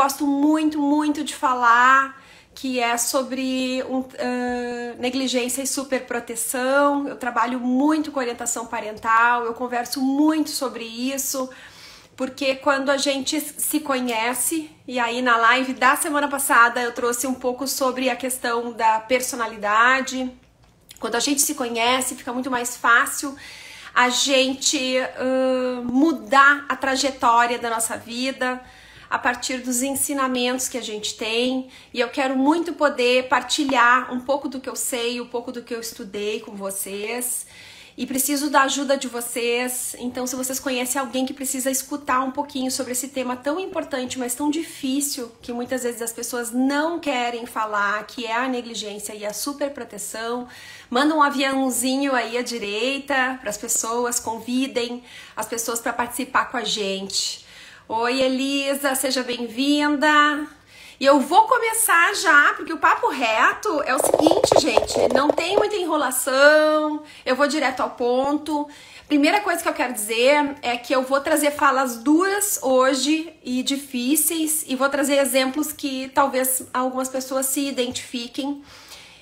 gosto muito de falar, que é sobre negligência e superproteção. Eu trabalho muito com orientação parental, eu converso muito sobre isso, porque quando a gente se conhece, e aí na live da semana passada eu trouxe um pouco sobre a questão da personalidade. Quando a gente se conhece, fica muito mais fácil a gente mudar a trajetória da nossa vida a partir dos ensinamentos que a gente tem. E eu quero muito poder partilhar um pouco do que eu sei, um pouco do que eu estudei com vocês. E preciso da ajuda de vocês. Então, se vocês conhecem alguém que precisa escutar um pouquinho sobre esse tema tão importante, mas tão difícil, que muitas vezes as pessoas não querem falar, que é a negligência e a superproteção, manda um aviãozinho aí à direita para as pessoas, convidem as pessoas para participar com a gente. Oi, Elisa, seja bem-vinda. E eu vou começar já, porque o papo reto é o seguinte, gente, não tem muita enrolação, eu vou direto ao ponto. Primeira coisa que eu quero dizer é que eu vou trazer falas duras hoje e difíceis, e vou trazer exemplos que talvez algumas pessoas se identifiquem.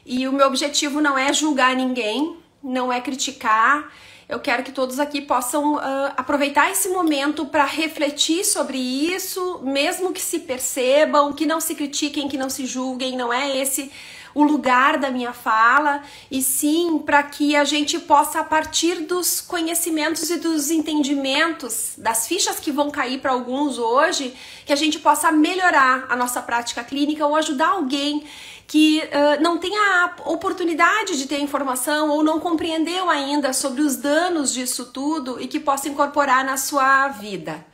E o meu objetivo não é julgar ninguém, não é criticar. Eu quero que todos aqui possam aproveitar esse momento para refletir sobre isso, mesmo que se percebam, que não se critiquem, que não se julguem, não é esse o lugar da minha fala, e sim para que a gente possa, a partir dos conhecimentos e dos entendimentos, das fichas que vão cair para alguns hoje, que a gente possa melhorar a nossa prática clínica ou ajudar alguém que não tem a oportunidade de ter informação ou não compreendeu ainda sobre os danos disso tudo e que possa incorporar na sua vida.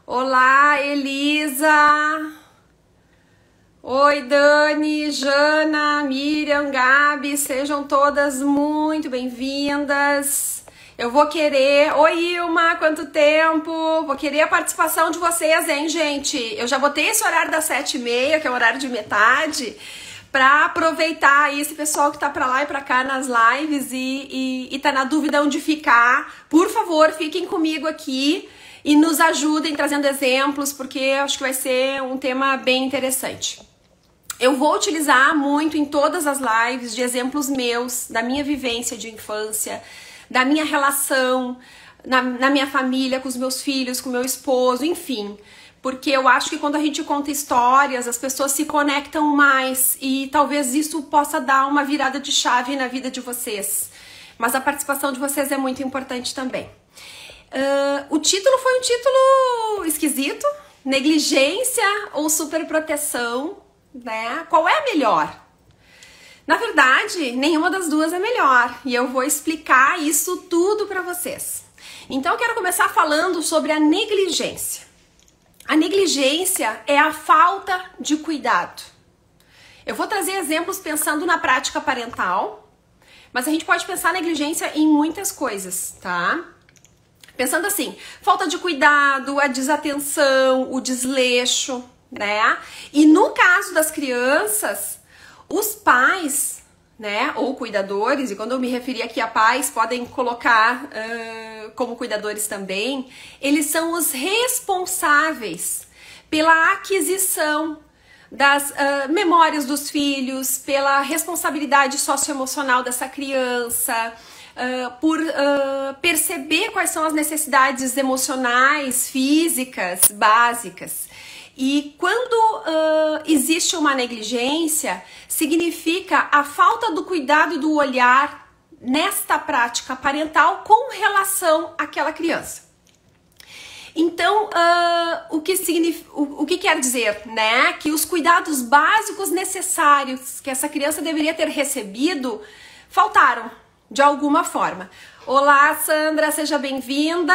Olá, Elisa! Oi, Dani, Jana, Miriam, Gabi, sejam todas muito bem-vindas. Eu vou querer... Oi, Ilma, quanto tempo? Vou querer a participação de vocês, hein, gente? Eu já botei esse horário das 7h30, que é o horário de metade, para aproveitar aí esse pessoal que tá pra lá e pra cá nas lives e tá na dúvida onde ficar. Por favor, fiquem comigo aqui e nos ajudem trazendo exemplos, porque acho que vai ser um tema bem interessante. Eu vou utilizar muito em todas as lives de exemplos meus, da minha vivência de infância, da minha relação na minha família, com os meus filhos, com o meu esposo, enfim. Porque eu acho que quando a gente conta histórias, as pessoas se conectam mais e talvez isso possa dar uma virada de chave na vida de vocês. Mas a participação de vocês é muito importante também. O título foi um título esquisito, negligência ou superproteção, né? Qual é a melhor? Na verdade, nenhuma das duas é melhor e eu vou explicar isso tudo para vocês. Então eu quero começar falando sobre a negligência. A negligência é a falta de cuidado. Eu vou trazer exemplos pensando na prática parental, mas a gente pode pensar negligência em muitas coisas, tá? Pensando assim, falta de cuidado, a desatenção, o desleixo, né? E no caso das crianças, os pais, né, ou cuidadores, e quando eu me referi aqui a pais, podem colocar como cuidadores também, eles são os responsáveis pela aquisição das memórias dos filhos, pela responsabilidade socioemocional dessa criança, por perceber quais são as necessidades emocionais, físicas, básicas. E quando existe uma negligência, significa a falta do cuidado e do olhar nesta prática parental com relação àquela criança. Então, o que quer dizer, né? Que os cuidados básicos necessários que essa criança deveria ter recebido faltaram, de alguma forma. Olá, Sandra, seja bem-vinda.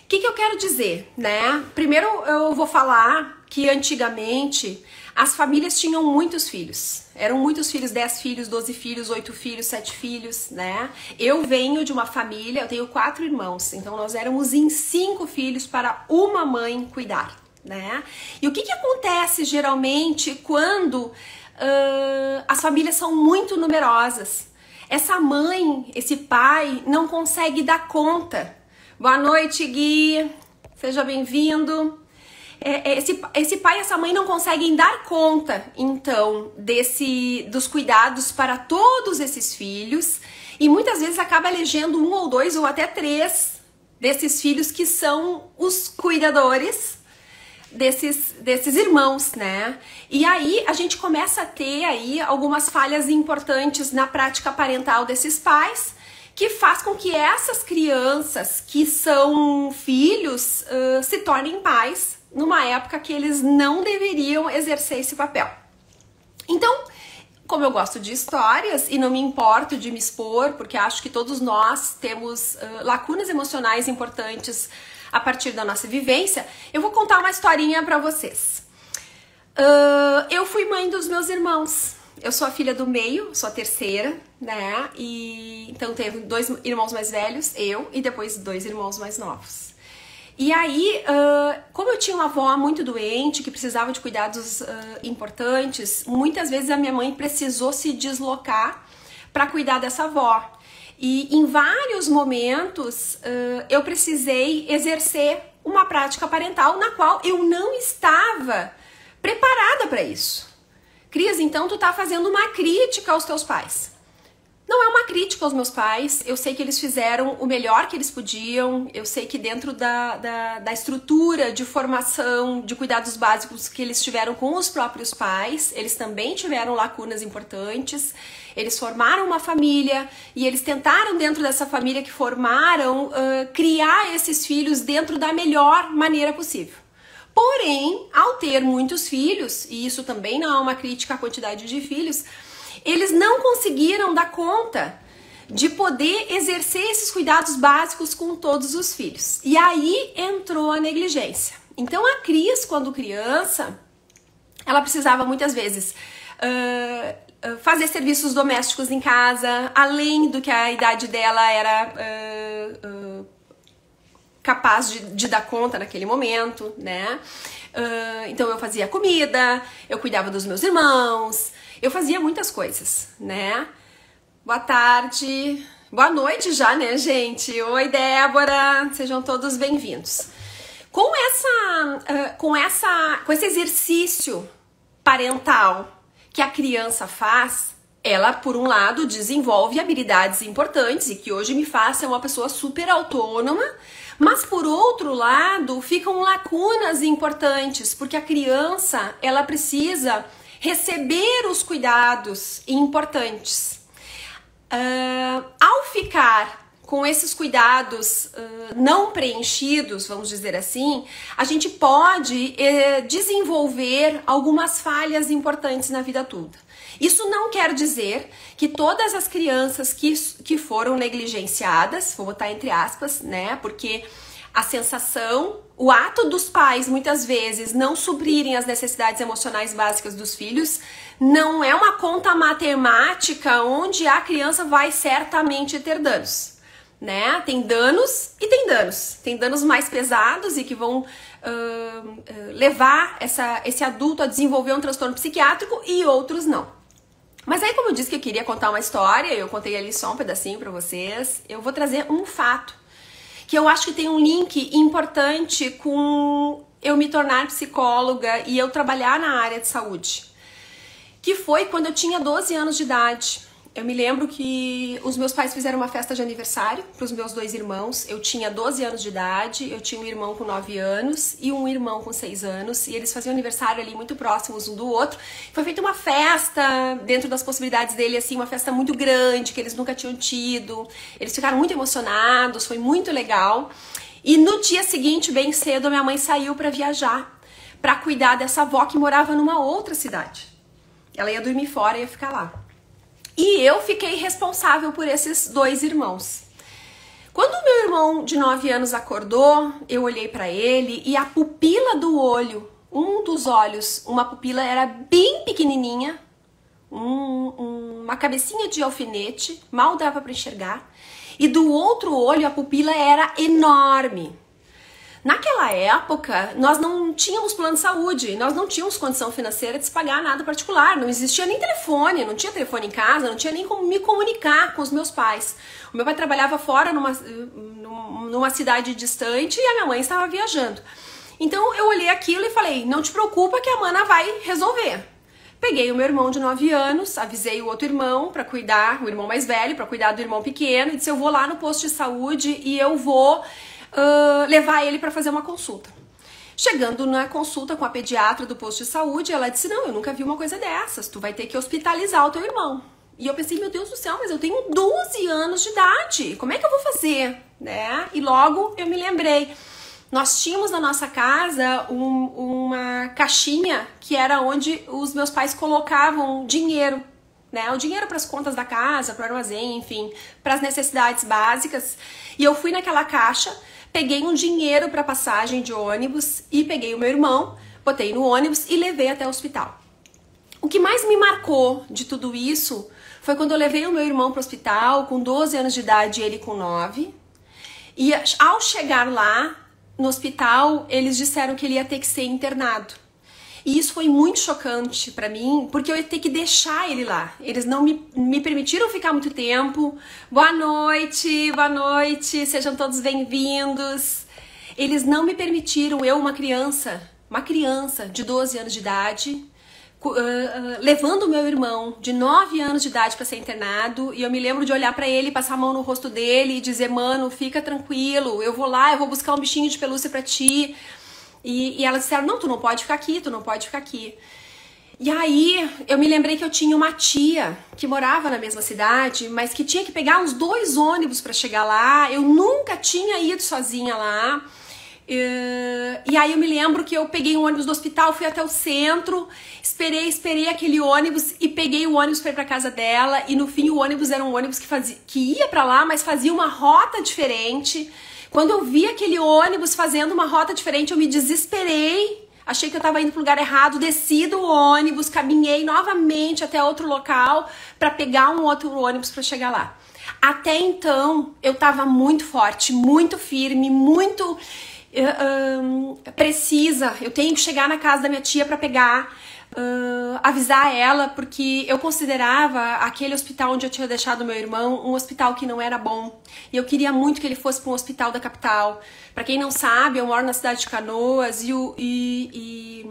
O que eu quero dizer, né? Primeiro eu vou falar que antigamente as famílias tinham muitos filhos. Eram muitos filhos, 10 filhos, 12 filhos, 8 filhos, 7 filhos, né? Eu venho de uma família, eu tenho 4 irmãos, então nós éramos em 5 filhos para uma mãe cuidar, né? E o que acontece geralmente quando as famílias são muito numerosas? Essa mãe, esse pai não consegue dar conta. Boa noite, Gui. Seja bem-vindo. esse pai e essa mãe não conseguem dar conta, então, dos cuidados para todos esses filhos, e muitas vezes acaba elegendo um ou dois ou até três desses filhos que são os cuidadores desses irmãos, né? E aí a gente começa a ter aí algumas falhas importantes na prática parental desses pais, que faz com que essas crianças que são filhos se tornem pais numa época que eles não deveriam exercer esse papel. Então, como eu gosto de histórias e não me importo de me expor, porque acho que todos nós temos lacunas emocionais importantes a partir da nossa vivência, eu vou contar uma historinha pra vocês. Eu fui mãe dos meus irmãos. Eu sou a filha do meio, sou a terceira, né? E então teve 2 irmãos mais velhos, eu, e depois 2 irmãos mais novos. E aí, como eu tinha uma avó muito doente, que precisava de cuidados importantes, muitas vezes a minha mãe precisou se deslocar para cuidar dessa avó. E em vários momentos eu precisei exercer uma prática parental na qual eu não estava preparada para isso. Cris, então tu tá fazendo uma crítica aos teus pais. Não é uma crítica aos meus pais, eu sei que eles fizeram o melhor que eles podiam, eu sei que dentro da estrutura de formação, de cuidados básicos que eles tiveram com os próprios pais, eles também tiveram lacunas importantes, eles formaram uma família e eles tentaram dentro dessa família que formaram, criar esses filhos dentro da melhor maneira possível. Porém, ao ter muitos filhos, e isso também não é uma crítica à quantidade de filhos, eles não conseguiram dar conta de poder exercer esses cuidados básicos com todos os filhos. E aí entrou a negligência. Então a Cris, quando criança, ela precisava muitas vezes fazer serviços domésticos em casa, além do que a idade dela era capaz de dar conta naquele momento, né? Então eu fazia comida, eu cuidava dos meus irmãos, eu fazia muitas coisas, né? Boa tarde, boa noite já, né, gente? Oi, Débora, sejam todos bem-vindos. Com esse exercício parental que a criança faz, ela, por um lado, desenvolve habilidades importantes e que hoje me faz ser uma pessoa super autônoma, mas por outro lado, ficam lacunas importantes, porque a criança, ela precisa receber os cuidados importantes. Ao ficar com esses cuidados não preenchidos, vamos dizer assim, a gente pode desenvolver algumas falhas importantes na vida toda. Isso não quer dizer que todas as crianças que foram negligenciadas, vou botar entre aspas, né? Porque a sensação, o ato dos pais muitas vezes não suprirem as necessidades emocionais básicas dos filhos, não é uma conta matemática onde a criança vai certamente ter danos, né? Tem danos e tem danos. Tem danos mais pesados e que vão levar esse adulto a desenvolver um transtorno psiquiátrico e outros não. Mas aí, como eu disse que eu queria contar uma história, eu contei ali só um pedacinho pra vocês, eu vou trazer um fato, que eu acho que tem um link importante com eu me tornar psicóloga e eu trabalhar na área de saúde, que foi quando eu tinha 12 anos de idade. Eu me lembro que os meus pais fizeram uma festa de aniversário para os meus 2 irmãos. Eu tinha 12 anos de idade, eu tinha um irmão com 9 anos e um irmão com 6 anos. E eles faziam aniversário ali muito próximos um do outro. Foi feita uma festa, dentro das possibilidades dele, assim, uma festa muito grande, que eles nunca tinham tido. Eles ficaram muito emocionados, foi muito legal. E no dia seguinte, bem cedo, a minha mãe saiu para viajar, para cuidar dessa avó que morava numa outra cidade. Ela ia dormir fora e ia ficar lá. E eu fiquei responsável por esses 2 irmãos. Quando o meu irmão de 9 anos acordou, eu olhei para ele e a pupila do olho, um dos olhos, uma pupila era bem pequenininha, uma cabecinha de alfinete, mal dava para enxergar, e do outro olho a pupila era enorme. Naquela época, nós não tínhamos plano de saúde, nós não tínhamos condição financeira de se pagar nada particular, não existia nem telefone, não tinha telefone em casa, não tinha nem como me comunicar com os meus pais. O meu pai trabalhava fora numa cidade distante e a minha mãe estava viajando. Então eu olhei aquilo e falei, não te preocupa que a mana vai resolver. Peguei o meu irmão de 9 anos, avisei o outro irmão para cuidar, o irmão mais velho, para cuidar do irmão pequeno, e disse, eu vou lá no posto de saúde e eu vou levar ele para fazer uma consulta. Chegando na consulta com a pediatra do posto de saúde, ela disse, não, eu nunca vi uma coisa dessas, tu vai ter que hospitalizar o teu irmão. E eu pensei, meu Deus do céu, mas eu tenho 12 anos de idade, como é que eu vou fazer? Né? E logo eu me lembrei, nós tínhamos na nossa casa uma caixinha que era onde os meus pais colocavam dinheiro, né? O dinheiro para as contas da casa, para o armazém, enfim, para as necessidades básicas. E eu fui naquela caixa, peguei um dinheiro para passagem de ônibus e peguei o meu irmão, botei no ônibus e levei até o hospital. O que mais me marcou de tudo isso foi quando eu levei o meu irmão para o hospital com 12 anos de idade e ele com 9. E ao chegar lá, no hospital, eles disseram que ele ia ter que ser internado. E isso foi muito chocante pra mim, porque eu ia ter que deixar ele lá. Eles não me permitiram ficar muito tempo. Boa noite, sejam todos bem-vindos. Eles não me permitiram, eu, uma criança de 12 anos de idade, levando o meu irmão de 9 anos de idade para ser internado, e eu me lembro de olhar para ele, passar a mão no rosto dele e dizer, mano, fica tranquilo, eu vou lá, eu vou buscar um bichinho de pelúcia para ti. E elas disseram, não, tu não pode ficar aqui, tu não pode ficar aqui. E aí eu me lembrei que eu tinha uma tia que morava na mesma cidade, mas que tinha que pegar uns 2 ônibus para chegar lá. Eu nunca tinha ido sozinha lá. E aí eu me lembro que eu peguei um ônibus do hospital, fui até o centro, esperei aquele ônibus e peguei o ônibus para ir para casa dela. E no fim o ônibus era um ônibus que ia para lá, mas fazia uma rota diferente. Quando eu vi aquele ônibus fazendo uma rota diferente, eu me desesperei. Achei que eu estava indo para o lugar errado, desci do ônibus, caminhei novamente até outro local para pegar um outro ônibus para chegar lá. Até então eu estava muito forte, muito firme, muito precisa. Eu tenho que chegar na casa da minha tia para pegar, avisar ela, porque eu considerava aquele hospital onde eu tinha deixado meu irmão um hospital que não era bom. E eu queria muito que ele fosse para um hospital da capital. Para quem não sabe, eu moro na cidade de Canoas e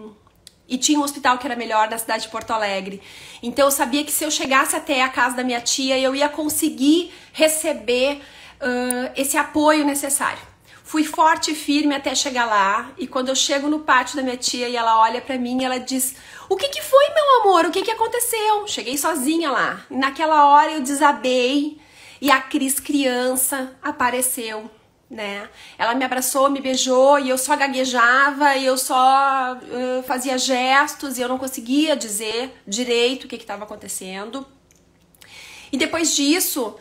tinha um hospital que era melhor na cidade de Porto Alegre. Então eu sabia que se eu chegasse até a casa da minha tia, eu ia conseguir receber esse apoio necessário. Fui forte e firme até chegar lá, e quando eu chego no pátio da minha tia e ela olha pra mim, ela diz, o que foi, meu amor? O que aconteceu? Cheguei sozinha lá. Naquela hora eu desabei e a Cris criança apareceu, né? Ela me abraçou, me beijou e eu só gaguejava e eu só fazia gestos e eu não conseguia dizer direito o que estava acontecendo. E depois disso,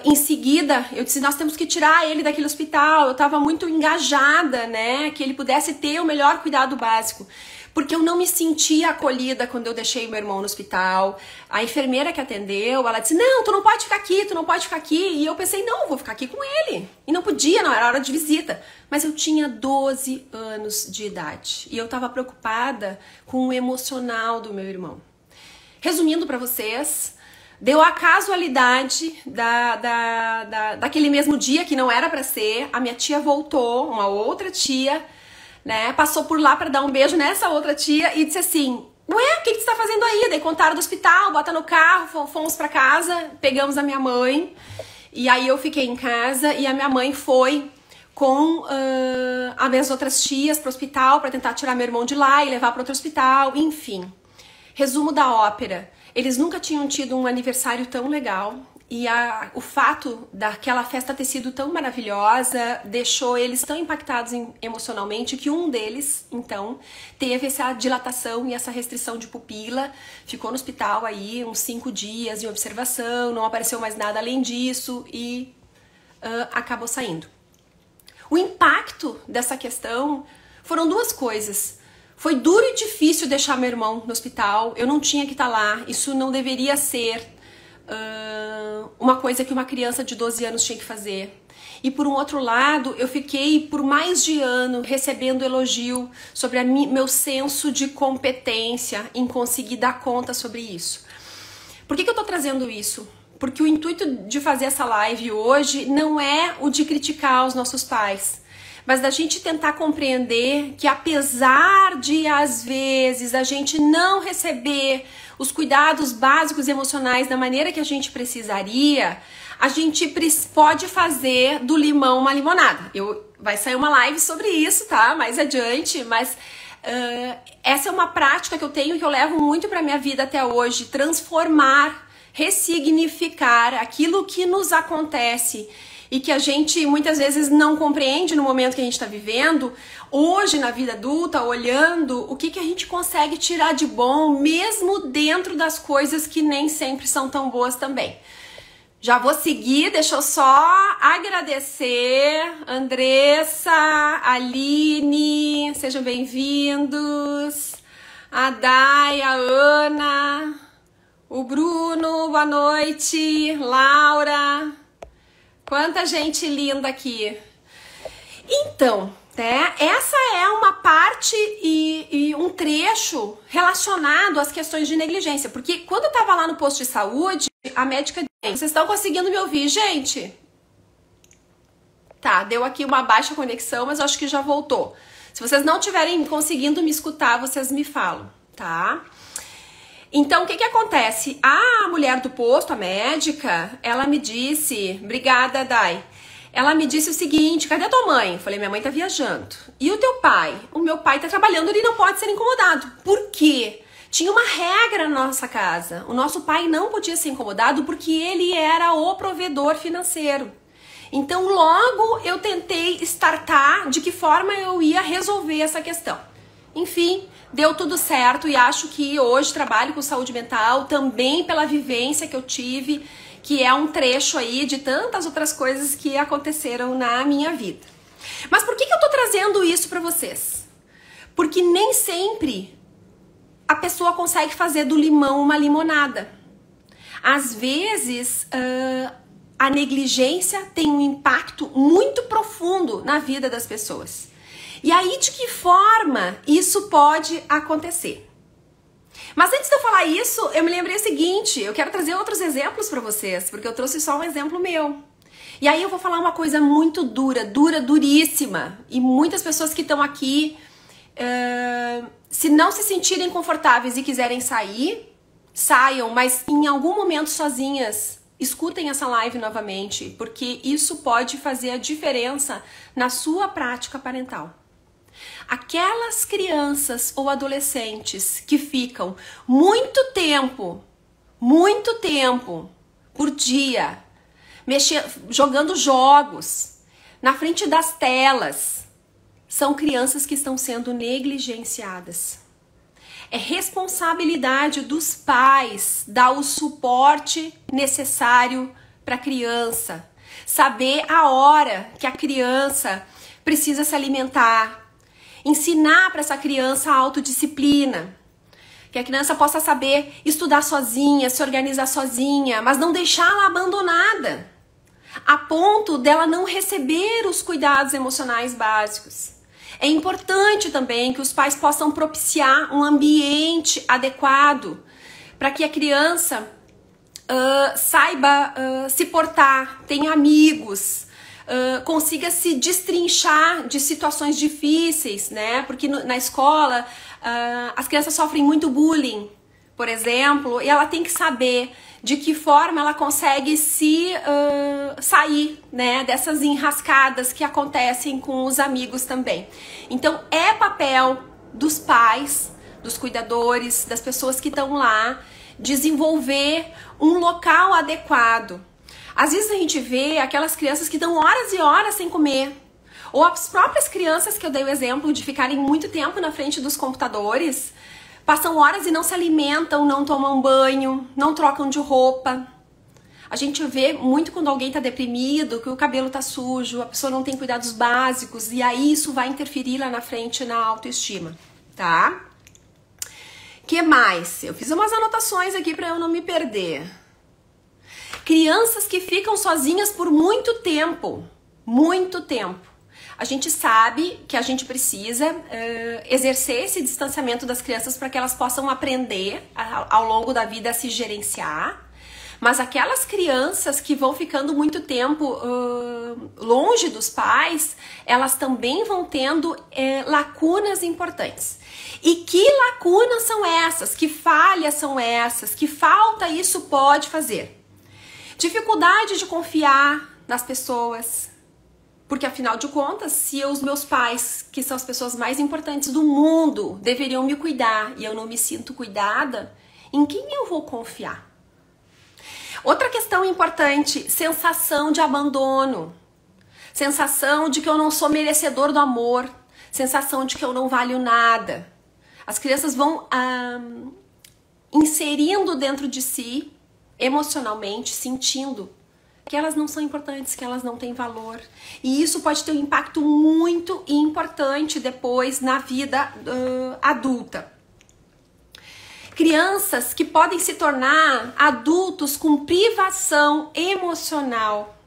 em seguida, eu disse, nós temos que tirar ele daquele hospital. Eu estava muito engajada, né, que ele pudesse ter o melhor cuidado básico, porque eu não me sentia acolhida quando eu deixei meu irmão no hospital. A enfermeira que atendeu, ela disse, não, tu não pode ficar aqui, tu não pode ficar aqui. E eu pensei, não, eu vou ficar aqui com ele. E não podia, não era hora de visita. Mas eu tinha 12 anos de idade e eu estava preocupada com o emocional do meu irmão. Resumindo para vocês, deu a casualidade daquele mesmo dia, que não era pra ser, a minha tia voltou, uma outra tia, né, passou por lá pra dar um beijo nessa outra tia e disse assim, ué, o que você tá fazendo aí? Daí contaram do hospital, bota no carro, fomos pra casa, pegamos a minha mãe, e aí eu fiquei em casa e a minha mãe foi com as minhas outras tias pro hospital pra tentar tirar meu irmão de lá e levar para outro hospital, enfim. Resumo da ópera. Eles nunca tinham tido um aniversário tão legal e o fato daquela festa ter sido tão maravilhosa deixou eles tão impactados emocionalmente que um deles, então, teve essa dilatação e essa restrição de pupila, ficou no hospital aí uns 5 dias em observação, não apareceu mais nada além disso e acabou saindo. O impacto dessa questão foram 2 coisas. Foi duro e difícil deixar meu irmão no hospital, eu não tinha que estar lá, isso não deveria ser uma coisa que uma criança de 12 anos tinha que fazer. E por um outro lado, eu fiquei por mais de ano recebendo elogio sobre meu senso de competência em conseguir dar conta sobre isso. Por que eu tô trazendo isso? Porque o intuito de fazer essa live hoje não é o de criticar os nossos pais, mas da gente tentar compreender que apesar de, às vezes, a gente não receber os cuidados básicos emocionais da maneira que a gente precisaria, a gente pode fazer do limão uma limonada. Vai sair uma live sobre isso, tá? Mais adiante, mas essa é uma prática que eu tenho, que eu levo muito pra minha vida até hoje, transformar, ressignificar aquilo que nos acontece e que a gente muitas vezes não compreende no momento que a gente está vivendo, hoje na vida adulta, olhando o que a gente consegue tirar de bom, mesmo dentro das coisas que nem sempre são tão boas também. Já vou seguir, deixa eu só agradecer, Andressa, Aline, sejam bem-vindos, a Day, a Ana, o Bruno, boa noite, Laura, quanta gente linda aqui. Então, né, essa é uma parte e um trecho relacionado às questões de negligência, porque quando eu tava lá no posto de saúde, a médica disse, vocês estão conseguindo me ouvir, gente? Tá, deu aqui uma baixa conexão, mas eu acho que já voltou. Se vocês não estiverem conseguindo me escutar, vocês me falam, tá? Então, o que acontece? A mulher do posto, a médica, ela me disse, obrigada, Dai, ela me disse o seguinte, cadê a tua mãe? Eu falei, minha mãe tá viajando. E o teu pai? O meu pai tá trabalhando, ele não pode ser incomodado. Por quê? Tinha uma regra na nossa casa. O nosso pai não podia ser incomodado porque ele era o provedor financeiro. Então, logo eu tentei startar de que forma eu ia resolver essa questão. Enfim, deu tudo certo e acho que hoje trabalho com saúde mental também pela vivência que eu tive, que é um trecho aí de tantas outras coisas que aconteceram na minha vida. Mas por que eu tô trazendo isso pra vocês? Porque nem sempre a pessoa consegue fazer do limão uma limonada. Às vezes, a negligência tem um impacto muito profundo na vida das pessoas. E aí, de que forma isso pode acontecer? Mas antes de eu falar isso, eu me lembrei o seguinte, eu quero trazer outros exemplos para vocês, porque eu trouxe só um exemplo meu. E aí eu vou falar uma coisa muito duríssima. E muitas pessoas que estão aqui, se não se sentirem confortáveis e quiserem sair, saiam, mas em algum momento sozinhas, escutem essa live novamente, porque isso pode fazer a diferença na sua prática parental. Aquelas crianças ou adolescentes que ficam muito tempo por dia, jogando jogos na frente das telas, são crianças que estão sendo negligenciadas. É responsabilidade dos pais dar o suporte necessário para a criança, saber a hora que a criança precisa se alimentar, ensinar para essa criança a autodisciplina, que a criança possa saber estudar sozinha, se organizar sozinha, mas não deixá-la abandonada, a ponto dela não receber os cuidados emocionais básicos. É importante também que os pais possam propiciar um ambiente adequado para que a criança saiba se portar, tenha amigos, consiga se destrinchar de situações difíceis, né? Porque na escola as crianças sofrem muito bullying, por exemplo, e ela tem que saber de que forma ela consegue se sair, né, dessas enrascadas que acontecem com os amigos também. Então é papel dos pais, dos cuidadores, das pessoas que estão lá, desenvolver um local adequado. Às vezes a gente vê aquelas crianças que estão horas e horas sem comer, ou as próprias crianças que eu dei o exemplo de ficarem muito tempo na frente dos computadores, passam horas e não se alimentam, não tomam banho, não trocam de roupa. A gente vê muito quando alguém tá deprimido, que o cabelo tá sujo, a pessoa não tem cuidados básicos, e aí isso vai interferir lá na frente na autoestima, tá? Que mais? Eu fiz umas anotações aqui para eu não me perder. Crianças que ficam sozinhas por muito tempo. A gente sabe que a gente precisa exercer esse distanciamento das crianças para que elas possam aprender ao longo da vida a se gerenciar. Mas aquelas crianças que vão ficando muito tempo longe dos pais, elas também vão tendo lacunas importantes. E que lacunas são essas? Que falhas são essas? Que falta isso pode fazer? Dificuldade de confiar nas pessoas. Porque afinal de contas, se os meus pais, que são as pessoas mais importantes do mundo, deveriam me cuidar e eu não me sinto cuidada, em quem eu vou confiar? Outra questão importante, sensação de abandono, sensação de que eu não sou merecedor do amor, sensação de que eu não valho nada. As crianças vão inserindo dentro de si, emocionalmente, sentindo que elas não são importantes, que elas não têm valor. E isso pode ter um impacto muito importante depois na vida adulta. Crianças que podem se tornar adultos com privação emocional,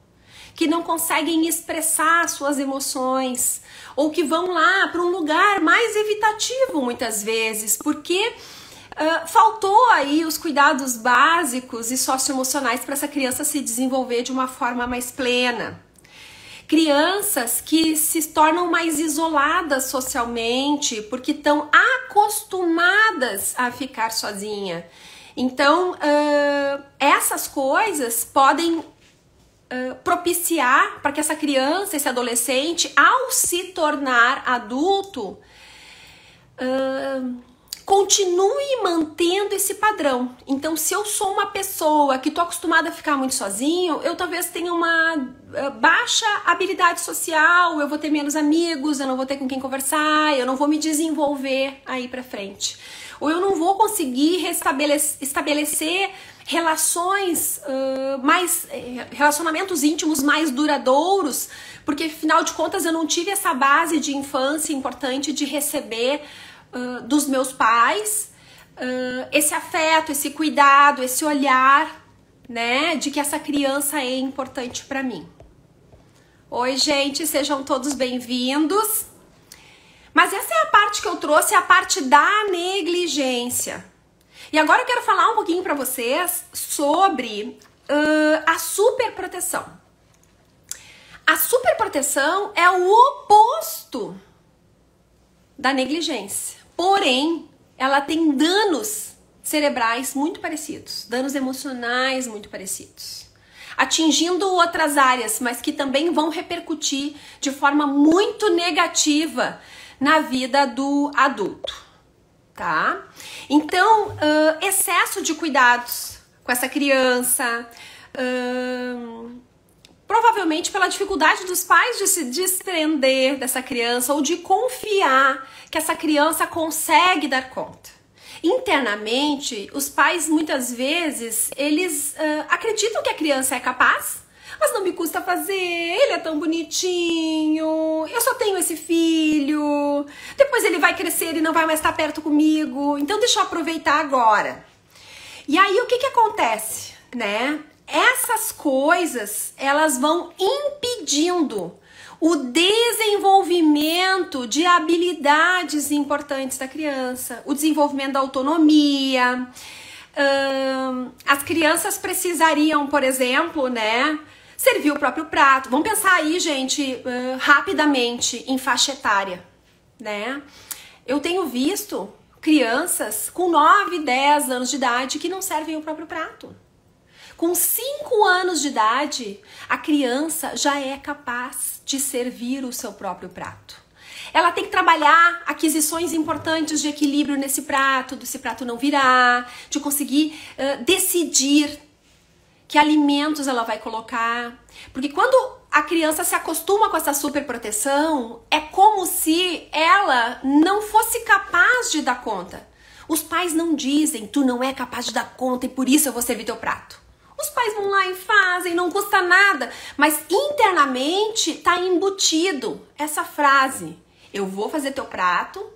que não conseguem expressar suas emoções, ou que vão lá para um lugar mais evitativo muitas vezes, porque faltou aí os cuidados básicos e socioemocionais para essa criança se desenvolver de uma forma mais plena. Crianças que se tornam mais isoladas socialmente porque estão acostumadas a ficar sozinha. Então, essas coisas podem propiciar para que essa criança, esse adolescente, ao se tornar adulto, continue mantendo esse padrão. Então, se eu sou uma pessoa que estou acostumada a ficar muito sozinho, eu talvez tenha uma baixa habilidade social, eu vou ter menos amigos, eu não vou ter com quem conversar, eu não vou me desenvolver aí pra frente. Ou eu não vou conseguir estabelecer relacionamentos íntimos mais duradouros, porque afinal de contas eu não tive essa base de infância importante de receber dos meus pais, esse afeto, esse cuidado, esse olhar, né, de que essa criança é importante para mim. Oi, gente, sejam todos bem-vindos. Mas essa é a parte que eu trouxe, a parte da negligência. E agora eu quero falar um pouquinho para vocês sobre a superproteção. A superproteção é o oposto da negligência. Porém, ela tem danos cerebrais muito parecidos, danos emocionais muito parecidos, atingindo outras áreas, mas que também vão repercutir de forma muito negativa na vida do adulto, tá? Então, excesso de cuidados com essa criança, provavelmente pela dificuldade dos pais de se desprender dessa criança ou de confiar que essa criança consegue dar conta. Internamente, os pais muitas vezes, eles acreditam que a criança é capaz, mas não me custa fazer, ele é tão bonitinho, eu só tenho esse filho, depois ele vai crescer e não vai mais estar perto comigo, então deixa eu aproveitar agora. E aí o que acontece, né? Essas coisas, elas vão impedindo o desenvolvimento de habilidades importantes da criança, o desenvolvimento da autonomia. As crianças precisariam, por exemplo, né, servir o próprio prato. Vamos pensar aí, gente, rapidamente em faixa etária, né? Eu tenho visto crianças com 9, 10 anos de idade que não servem o próprio prato. Com 5 anos de idade, a criança já é capaz de servir o seu próprio prato. Ela tem que trabalhar aquisições importantes de equilíbrio nesse prato, desse prato não virar, de conseguir decidir que alimentos ela vai colocar. Porque quando a criança se acostuma com essa superproteção, é como se ela não fosse capaz de dar conta. Os pais não dizem, tu não é capaz de dar conta e por isso eu vou servir teu prato. Os pais vão lá e fazem, não custa nada, mas internamente tá embutido essa frase: eu vou fazer teu prato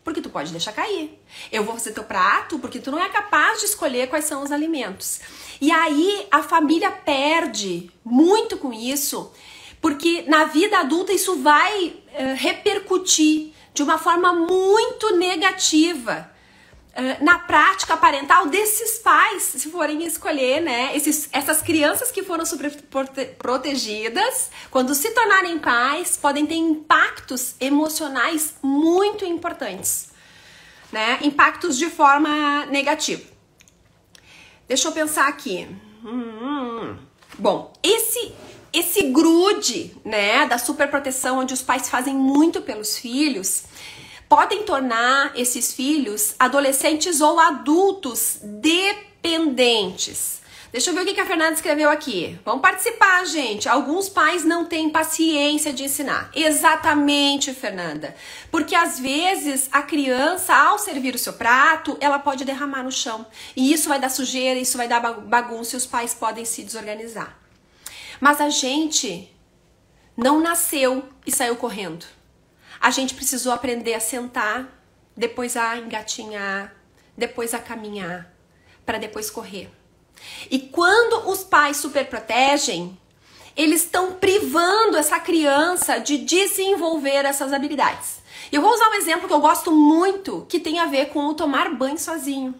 porque tu pode deixar cair. Eu vou fazer teu prato porque tu não é capaz de escolher quais são os alimentos. E aí a família perde muito com isso, porque na vida adulta isso vai repercutir de uma forma muito negativa na prática parental desses pais, se forem escolher, né? Essas crianças que foram super protegidas, quando se tornarem pais, podem ter impactos emocionais muito importantes, né? Impactos de forma negativa. Deixa eu pensar aqui. Bom, esse grude, né, da superproteção, onde os pais fazem muito pelos filhos, podem tornar esses filhos adolescentes ou adultos dependentes. Deixa eu ver o que a Fernanda escreveu aqui. Vamos participar, gente. Alguns pais não têm paciência de ensinar. Exatamente, Fernanda. Porque às vezes a criança, ao servir o seu prato, ela pode derramar no chão. E isso vai dar sujeira, isso vai dar bagunça e os pais podem se desorganizar. Mas a gente não nasceu e saiu correndo. A gente precisou aprender a sentar, depois a engatinhar, depois a caminhar, para depois correr. E quando os pais superprotegem, eles estão privando essa criança de desenvolver essas habilidades. E eu vou usar um exemplo que eu gosto muito, que tem a ver com o tomar banho sozinho.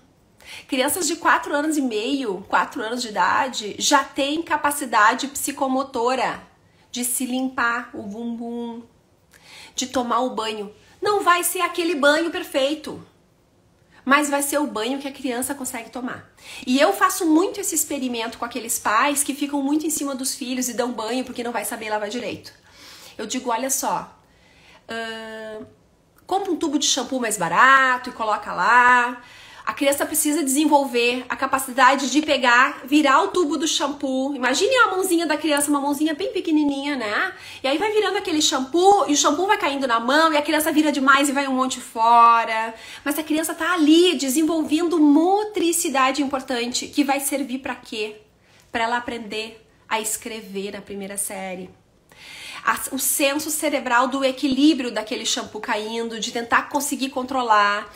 Crianças de 4 anos e meio, 4 anos de idade, já têm capacidade psicomotora de se limpar o bumbum, de tomar o banho. Não vai ser aquele banho perfeito, mas vai ser o banho que a criança consegue tomar. E eu faço muito esse experimento com aqueles pais que ficam muito em cima dos filhos e dão banho porque não vai saber lavar direito. Eu digo, olha só, compra um tubo de shampoo mais barato e coloca lá. A criança precisa desenvolver a capacidade de pegar, virar o tubo do shampoo. Imagine a mãozinha da criança, uma mãozinha bem pequenininha, né? E aí vai virando aquele shampoo e o shampoo vai caindo na mão e a criança vira demais e vai um monte fora. Mas a criança tá ali desenvolvendo motricidade importante que vai servir para quê? Para ela aprender a escrever na primeira série. O senso cerebral do equilíbrio daquele shampoo caindo, de tentar conseguir controlar.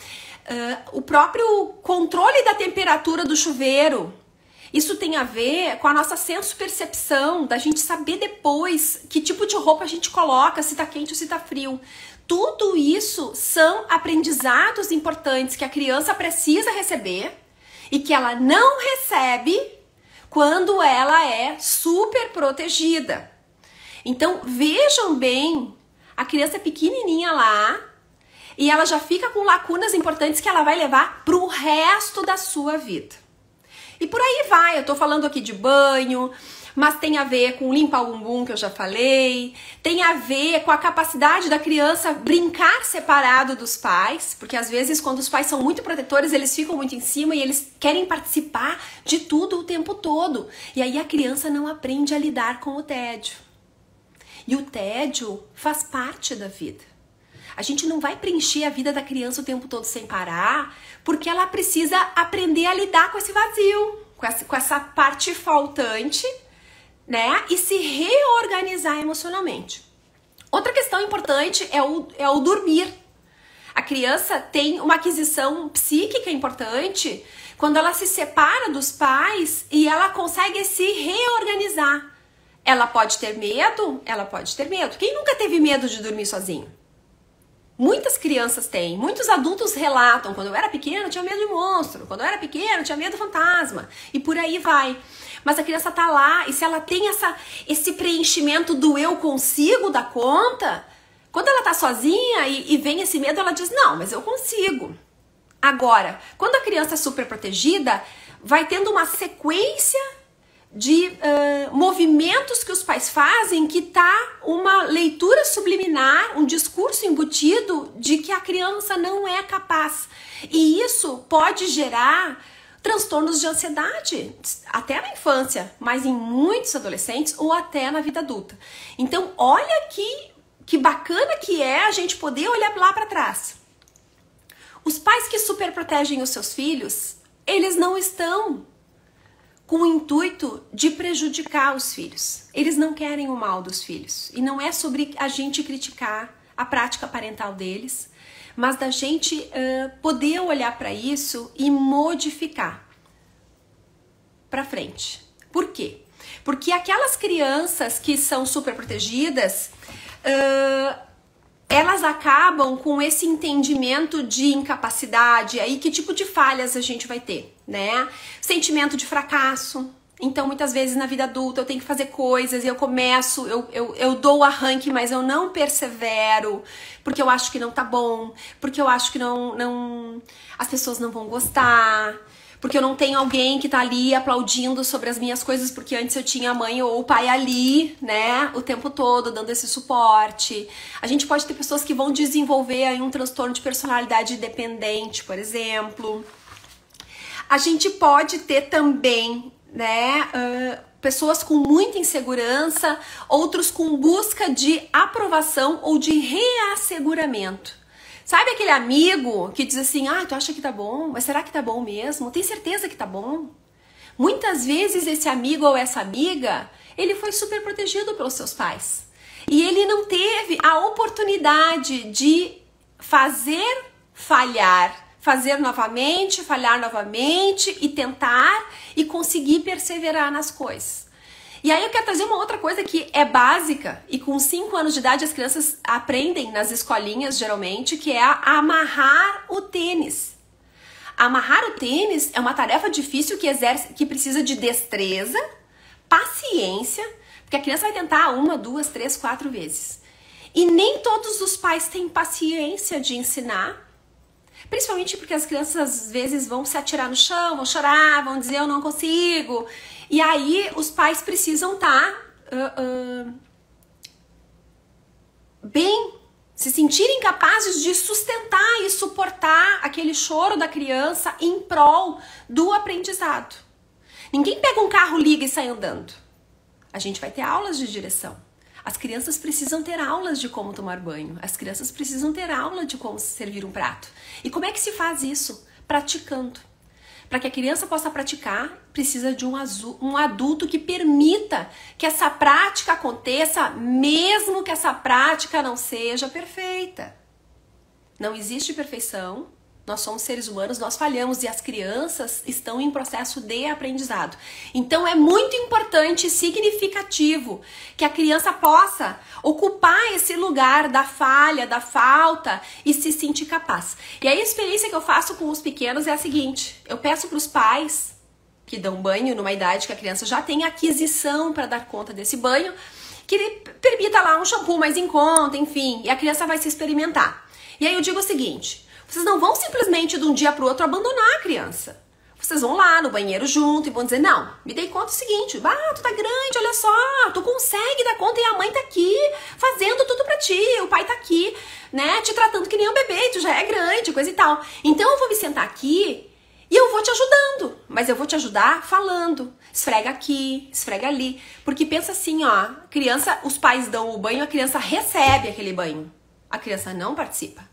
O próprio controle da temperatura do chuveiro. Isso tem a ver com a nossa senso-percepção, da gente saber depois que tipo de roupa a gente coloca, se tá quente ou se tá frio. Tudo isso são aprendizados importantes que a criança precisa receber e que ela não recebe quando ela é super protegida. Então, vejam bem, a criança pequenininha lá, e ela já fica com lacunas importantes que ela vai levar pro resto da sua vida. E por aí vai, eu tô falando aqui de banho, mas tem a ver com limpar o bumbum, que eu já falei, tem a ver com a capacidade da criança brincar separado dos pais, porque às vezes quando os pais são muito protetores, eles ficam muito em cima e eles querem participar de tudo o tempo todo. E aí a criança não aprende a lidar com o tédio. E o tédio faz parte da vida. A gente não vai preencher a vida da criança o tempo todo sem parar, porque ela precisa aprender a lidar com esse vazio, com essa parte faltante, né? E se reorganizar emocionalmente. Outra questão importante é o dormir. A criança tem uma aquisição psíquica importante quando ela se separa dos pais e ela consegue se reorganizar. Ela pode ter medo? Ela pode ter medo. Quem nunca teve medo de dormir sozinho? Muitas crianças têm, muitos adultos relatam, quando eu era pequena eu tinha medo de monstro, quando eu era pequena eu tinha medo de fantasma, e por aí vai. Mas a criança tá lá, e se ela tem esse preenchimento do eu consigo dar conta, quando ela tá sozinha e vem esse medo, ela diz, não, mas eu consigo. Agora, quando a criança é super protegida, vai tendo uma sequência de movimentos que os pais fazem que tá uma leitura subliminar, um discurso embutido de que a criança não é capaz. E isso pode gerar transtornos de ansiedade, até na infância, mas em muitos adolescentes ou até na vida adulta. Então, olha que bacana que é a gente poder olhar lá para trás. Os pais que super protegem os seus filhos, eles não estão com o intuito de prejudicar os filhos. Eles não querem o mal dos filhos. E não é sobre a gente criticar a prática parental deles, mas da gente poder olhar para isso e modificar para frente. Por quê? Porque aquelas crianças que são super protegidas, elas acabam com esse entendimento de incapacidade. Aí que tipo de falhas a gente vai ter, né? Sentimento de fracasso. Então, muitas vezes na vida adulta eu tenho que fazer coisas e eu começo, eu dou o arranque, mas eu não persevero, porque eu acho que não tá bom, porque eu acho que as pessoas não vão gostar, porque eu não tenho alguém que tá ali aplaudindo sobre as minhas coisas, porque antes eu tinha a mãe ou o pai ali, né, o tempo todo, dando esse suporte. A gente pode ter pessoas que vão desenvolver aí um transtorno de personalidade dependente, por exemplo. A gente pode ter também, né, pessoas com muita insegurança, outros com busca de aprovação ou de reasseguramento. Sabe aquele amigo que diz assim, ah, tu acha que tá bom? Mas será que tá bom mesmo? Tem certeza que tá bom? Muitas vezes esse amigo ou essa amiga, ele foi super protegido pelos seus pais. E ele não teve a oportunidade de fazer falhar, fazer novamente, falhar novamente e tentar e conseguir perseverar nas coisas. E aí eu quero trazer uma outra coisa que é básica e com 5 anos de idade as crianças aprendem nas escolinhas geralmente, que é amarrar o tênis. Amarrar o tênis é uma tarefa difícil que precisa de destreza, paciência, porque a criança vai tentar 1, 2, 3, 4 vezes. E nem todos os pais têm paciência de ensinar, principalmente porque as crianças às vezes vão se atirar no chão, vão chorar, vão dizer eu não consigo. E aí os pais precisam estar bem, se sentirem capazes de sustentar e suportar aquele choro da criança em prol do aprendizado. Ninguém pega um carro, liga e sai andando. A gente vai ter aulas de direção. As crianças precisam ter aulas de como tomar banho. As crianças precisam ter aula de como servir um prato. E como é que se faz isso? Praticando. Para que a criança possa praticar, precisa de um adulto que permita que essa prática aconteça, mesmo que essa prática não seja perfeita. Não existe perfeição. Nós somos seres humanos, nós falhamos e as crianças estão em processo de aprendizado. Então é muito importante e significativo que a criança possa ocupar esse lugar da falha, da falta e se sentir capaz. E aí a experiência que eu faço com os pequenos é a seguinte: eu peço para os pais que dão banho numa idade que a criança já tem aquisição para dar conta desse banho, que ele permita lá um shampoo mais em conta, enfim, e a criança vai se experimentar. E aí eu digo o seguinte: vocês não vão simplesmente de um dia para o outro abandonar a criança. Vocês vão lá no banheiro junto e vão dizer, não, me dei conta do seguinte, tu tá grande, olha só, tu consegue dar conta e a mãe tá aqui fazendo tudo pra ti, o pai tá aqui, né, te tratando que nem um bebê, tu já é grande, coisa e tal. Então eu vou me sentar aqui e eu vou te ajudando, mas eu vou te ajudar falando, esfrega aqui, esfrega ali, porque pensa assim, ó, criança, os pais dão o banho, a criança recebe aquele banho, a criança não participa.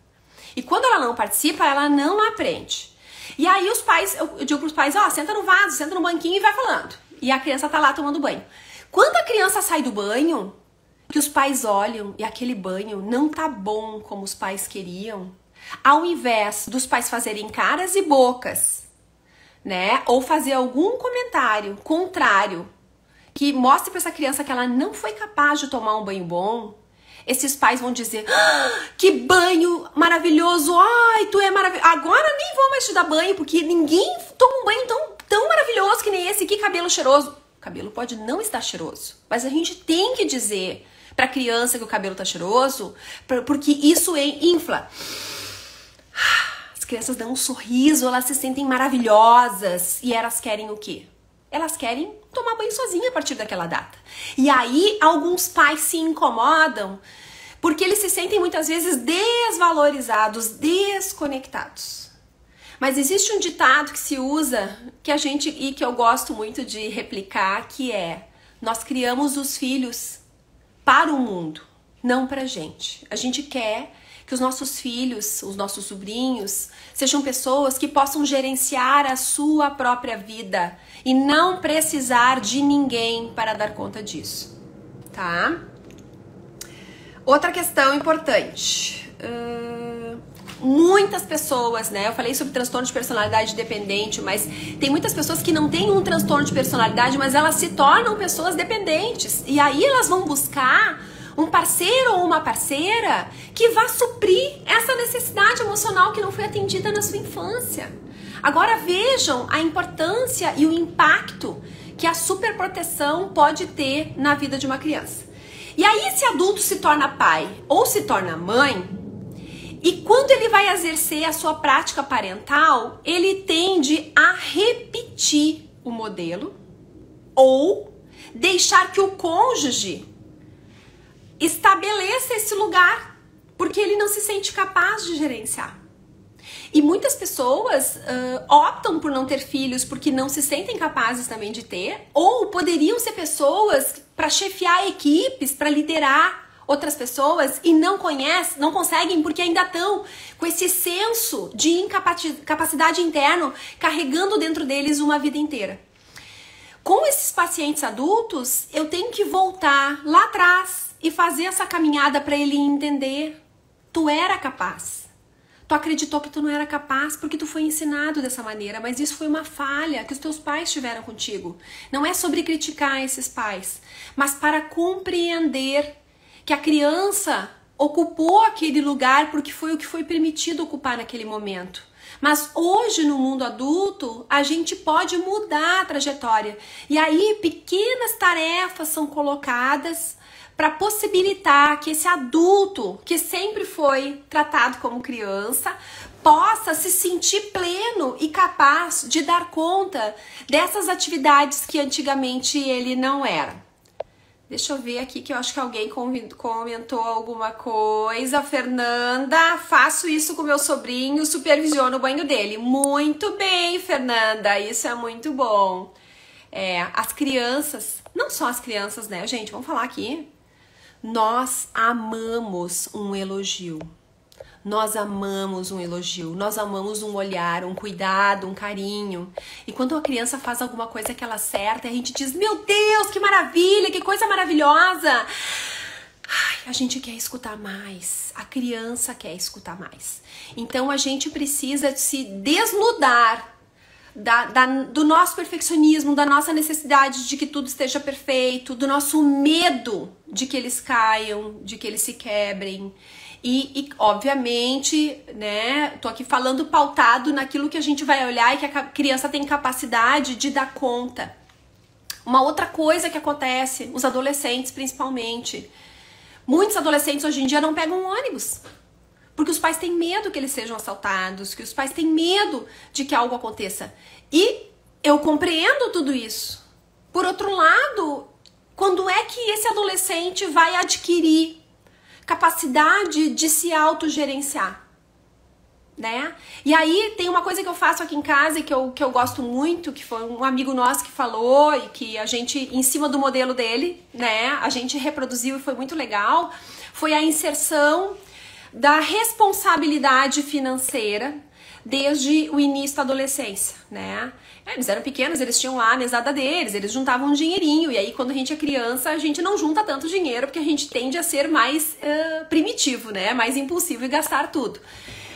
E quando ela não participa, ela não aprende. E aí os pais, eu digo pros pais, ó, senta no vaso, senta no banquinho e vai falando. E a criança tá lá tomando banho. Quando a criança sai do banho, que os pais olham e aquele banho não tá bom como os pais queriam, ao invés dos pais fazerem caras e bocas, né, ou fazer algum comentário contrário que mostre pra essa criança que ela não foi capaz de tomar um banho bom, esses pais vão dizer, que banho maravilhoso, ai, tu é maravilhoso, agora nem vou mais te dar banho, porque ninguém toma um banho tão maravilhoso que nem esse, que cabelo cheiroso. O cabelo pode não estar cheiroso, mas a gente tem que dizer pra criança que o cabelo tá cheiroso, porque isso infla. As crianças dão um sorriso, elas se sentem maravilhosas, e elas querem o quê? Elas querem tomar banho sozinha a partir daquela data. E aí alguns pais se incomodam porque eles se sentem muitas vezes desvalorizados, desconectados. Mas existe um ditado que se usa, que a gente e que eu gosto muito de replicar, que é: nós criamos os filhos para o mundo, não pra gente. A gente quer que os nossos filhos, os nossos sobrinhos, sejam pessoas que possam gerenciar a sua própria vida e não precisar de ninguém para dar conta disso, tá? Outra questão importante. Muitas pessoas, né? Eu falei sobre transtorno de personalidade dependente, mas tem muitas pessoas que não têm um transtorno de personalidade, mas elas se tornam pessoas dependentes. E aí elas vão buscar um parceiro ou uma parceira que vá suprir essa necessidade emocional que não foi atendida na sua infância. Agora vejam a importância e o impacto que a superproteção pode ter na vida de uma criança. E aí esse adulto se torna pai ou se torna mãe, e quando ele vai exercer a sua prática parental, ele tende a repetir o modelo ou deixar que o cônjuge estabeleça esse lugar, porque ele não se sente capaz de gerenciar. E muitas pessoas optam por não ter filhos porque não se sentem capazes também de ter, ou poderiam ser pessoas para chefiar equipes, para liderar outras pessoas e não conseguem porque ainda estão com esse senso de incapacidade interno carregando dentro deles uma vida inteira. Com esses pacientes adultos, eu tenho que voltar lá atrás e fazer essa caminhada para ele entender: tu era capaz. Tu acreditou que tu não era capaz porque tu foi ensinado dessa maneira, mas isso foi uma falha que os teus pais tiveram contigo. Não é sobre criticar esses pais, mas para compreender que a criança ocupou aquele lugar porque foi o que foi permitido ocupar naquele momento. Mas hoje, no mundo adulto, a gente pode mudar a trajetória. E aí, pequenas tarefas são colocadas para possibilitar que esse adulto, que sempre foi tratado como criança, possa se sentir pleno e capaz de dar conta dessas atividades que antigamente ele não era. Deixa eu ver aqui que eu acho que alguém comentou alguma coisa. Fernanda, faço isso com meu sobrinho, supervisiono o banho dele. Muito bem, Fernanda, isso é muito bom. As crianças, não só as crianças, né, gente, vamos falar aqui. Nós amamos um elogio. Nós amamos um elogio, nós amamos um olhar, um cuidado, um carinho. E quando a criança faz alguma coisa que ela acerta, a gente diz: meu Deus, que maravilha, que coisa maravilhosa. Ai, a gente quer escutar mais, a criança quer escutar mais. Então a gente precisa se desnudar do nosso perfeccionismo, da nossa necessidade de que tudo esteja perfeito, do nosso medo de que eles caiam, de que eles se quebrem. E obviamente, né, tô aqui falando pautado naquilo que a gente vai olhar e que a criança tem capacidade de dar conta. Uma outra coisa que acontece, os adolescentes principalmente. Muitos adolescentes hoje em dia não pegam ônibus, porque os pais têm medo que eles sejam assaltados, que os pais têm medo de que algo aconteça. E eu compreendo tudo isso. Por outro lado, quando é que esse adolescente vai adquirir capacidade de se autogerenciar, né? E aí tem uma coisa que eu faço aqui em casa e que eu gosto muito, que foi um amigo nosso que falou e que a gente, em cima do modelo dele, né, a gente reproduziu e foi muito legal, foi a inserção da responsabilidade financeira desde o início da adolescência, né? Eles eram pequenos, eles tinham lá a mesada deles, eles juntavam um dinheirinho, e aí quando a gente é criança, a gente não junta tanto dinheiro, porque a gente tende a ser mais primitivo, né? Mais impulsivo e gastar tudo.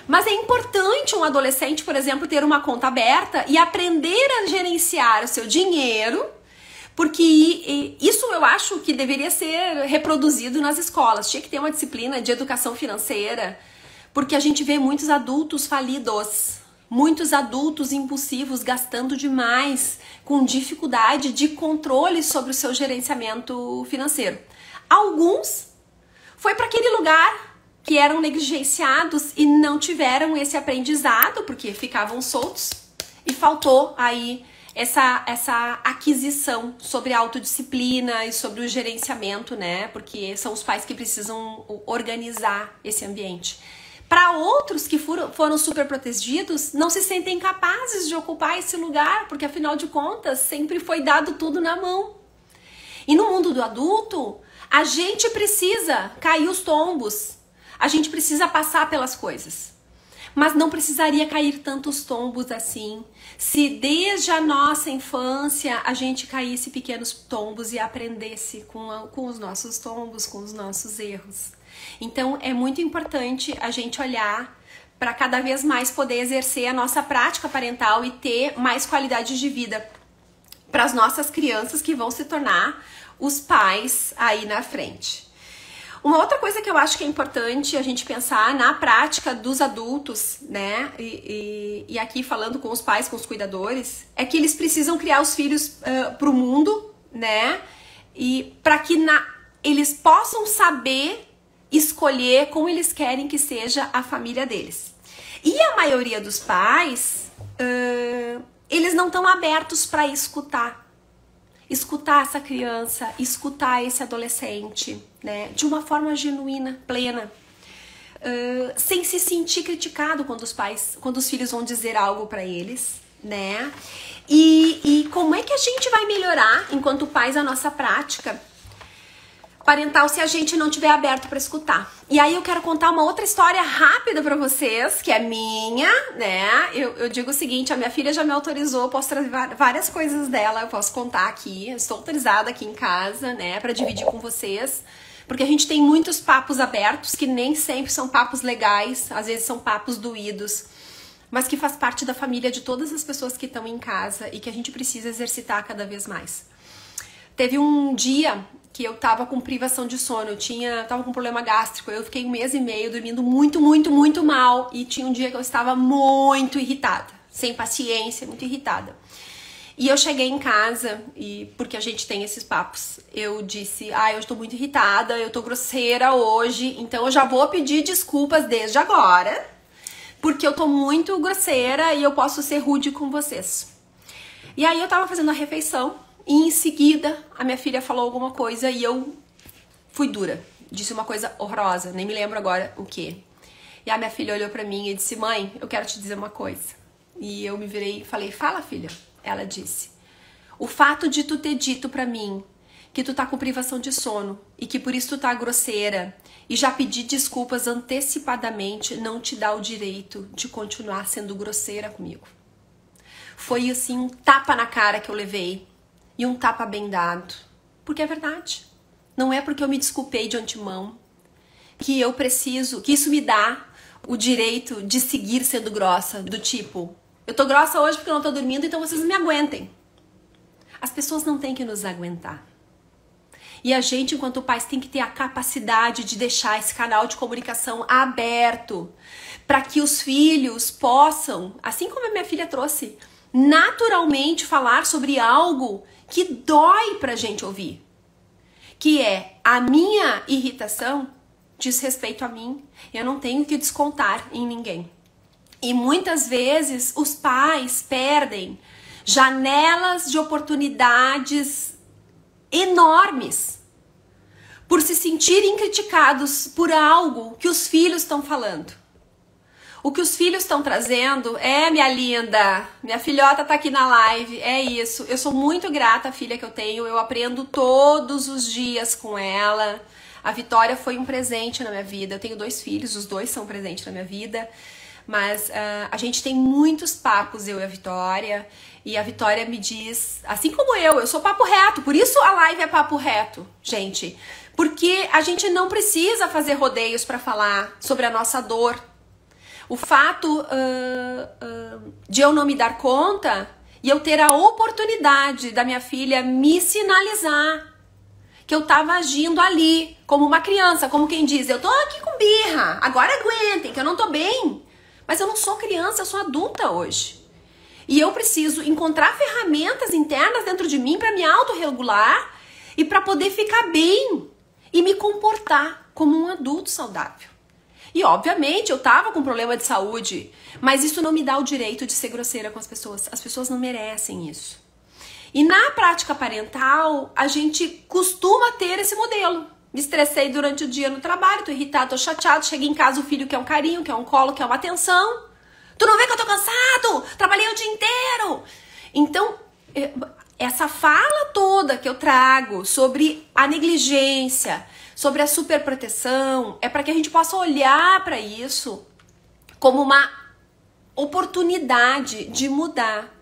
Mas é importante um adolescente, por exemplo, ter uma conta aberta e aprender a gerenciar o seu dinheiro, porque isso eu acho que deveria ser reproduzido nas escolas. Tinha que ter uma disciplina de educação financeira, porque a gente vê muitos adultos falidos, muitos adultos impulsivos gastando demais, com dificuldade de controle sobre o seu gerenciamento financeiro. Alguns foi para aquele lugar que eram negligenciados e não tiveram esse aprendizado, porque ficavam soltos e faltou aí essa aquisição sobre a autodisciplina e sobre o gerenciamento, né? Porque são os pais que precisam organizar esse ambiente. Para outros que foram super protegidos, não se sentem capazes de ocupar esse lugar, porque afinal de contas sempre foi dado tudo na mão. E no mundo do adulto, a gente precisa cair os tombos, a gente precisa passar pelas coisas. Mas não precisaria cair tantos tombos assim, se desde a nossa infância a gente caísse pequenos tombos e aprendesse com os nossos tombos, com os nossos erros. Então é muito importante a gente olhar para cada vez mais poder exercer a nossa prática parental e ter mais qualidade de vida para as nossas crianças que vão se tornar os pais aí na frente. Uma outra coisa que eu acho que é importante a gente pensar na prática dos adultos, né? E aqui falando com os pais, com os cuidadores, é que eles precisam criar os filhos pro mundo, né? E para que eles possam saber escolher como eles querem que seja a família deles. E a maioria dos pais, eles não estão abertos para escutar essa criança, escutar esse adolescente, né, de uma forma genuína, plena, sem se sentir criticado quando os filhos vão dizer algo para eles, né? E como é que a gente vai melhorar, enquanto pais, a nossa prática parental se a gente não tiver aberto para escutar? E aí eu quero contar uma outra história rápida para vocês, que é minha, né? Eu digo o seguinte, a minha filha já me autorizou, eu posso trazer várias coisas dela, eu posso contar aqui, eu estou autorizada aqui em casa, né, para dividir com vocês, porque a gente tem muitos papos abertos, que nem sempre são papos legais, às vezes são papos doídos, mas que faz parte da família de todas as pessoas que estão em casa e que a gente precisa exercitar cada vez mais. Teve um dia que eu tava com privação de sono, eu tava com problema gástrico, eu fiquei 1 mês e meio dormindo muito mal, e tinha um dia que eu estava muito irritada, sem paciência, muito irritada. E eu cheguei em casa, e porque a gente tem esses papos, eu disse, eu estou muito irritada, eu tô grosseira hoje, então eu já vou pedir desculpas desde agora, porque eu tô muito grosseira e eu posso ser rude com vocês. E aí eu tava fazendo a refeição, e em seguida, a minha filha falou alguma coisa e eu fui dura. Disse uma coisa horrorosa, nem me lembro agora o que. E a minha filha olhou pra mim e disse, mãe, eu quero te dizer uma coisa. E eu me virei e falei, fala, filha. Ela disse, o fato de tu ter dito pra mim que tu tá com privação de sono e que por isso tu tá grosseira e já pedir desculpas antecipadamente não te dá o direito de continuar sendo grosseira comigo. Foi assim um tapa na cara que eu levei. E um tapa bem dado. Porque é verdade. Não é porque eu me desculpei de antemão que eu preciso, que isso me dá o direito de seguir sendo grossa. Do tipo, eu tô grossa hoje porque eu não tô dormindo, então vocês me aguentem. As pessoas não têm que nos aguentar. E a gente, enquanto pais, tem que ter a capacidade de deixar esse canal de comunicação aberto. Para que os filhos possam, assim como a minha filha trouxe, naturalmente falar sobre algo que dói pra gente ouvir, que é a minha irritação diz respeito a mim, eu não tenho que descontar em ninguém. E muitas vezes os pais perdem janelas de oportunidades enormes por se sentirem criticados por algo que os filhos estão falando. O que os filhos estão trazendo minha linda, minha filhota tá aqui na live, é isso. Eu sou muito grata à filha que eu tenho, eu aprendo todos os dias com ela. A Vitória foi um presente na minha vida, eu tenho 2 filhos, os 2 são presentes na minha vida. Mas a gente tem muitos papos, eu e a Vitória me diz, assim como eu sou papo reto, por isso a live é papo reto, gente. Porque a gente não precisa fazer rodeios para falar sobre a nossa dor. O fato de eu não me dar conta e eu ter a oportunidade da minha filha me sinalizar que eu tava agindo ali como uma criança, como quem diz, eu tô aqui com birra, agora aguentem, que eu não tô bem. Mas eu não sou criança, eu sou adulta hoje. E eu preciso encontrar ferramentas internas dentro de mim para me autorregular e para poder ficar bem e me comportar como um adulto saudável. E, obviamente, eu tava com problema de saúde, mas isso não me dá o direito de ser grosseira com as pessoas. As pessoas não merecem isso. E na prática parental, a gente costuma ter esse modelo. Me estressei durante o dia no trabalho, tô irritado, tô chateado, cheguei em casa, o filho quer um carinho, quer um colo, quer uma atenção. Tu não vê que eu tô cansado? Trabalhei o dia inteiro. Então, essa fala toda que eu trago sobre a negligência, sobre a superproteção, é para que a gente possa olhar para isso como uma oportunidade de mudar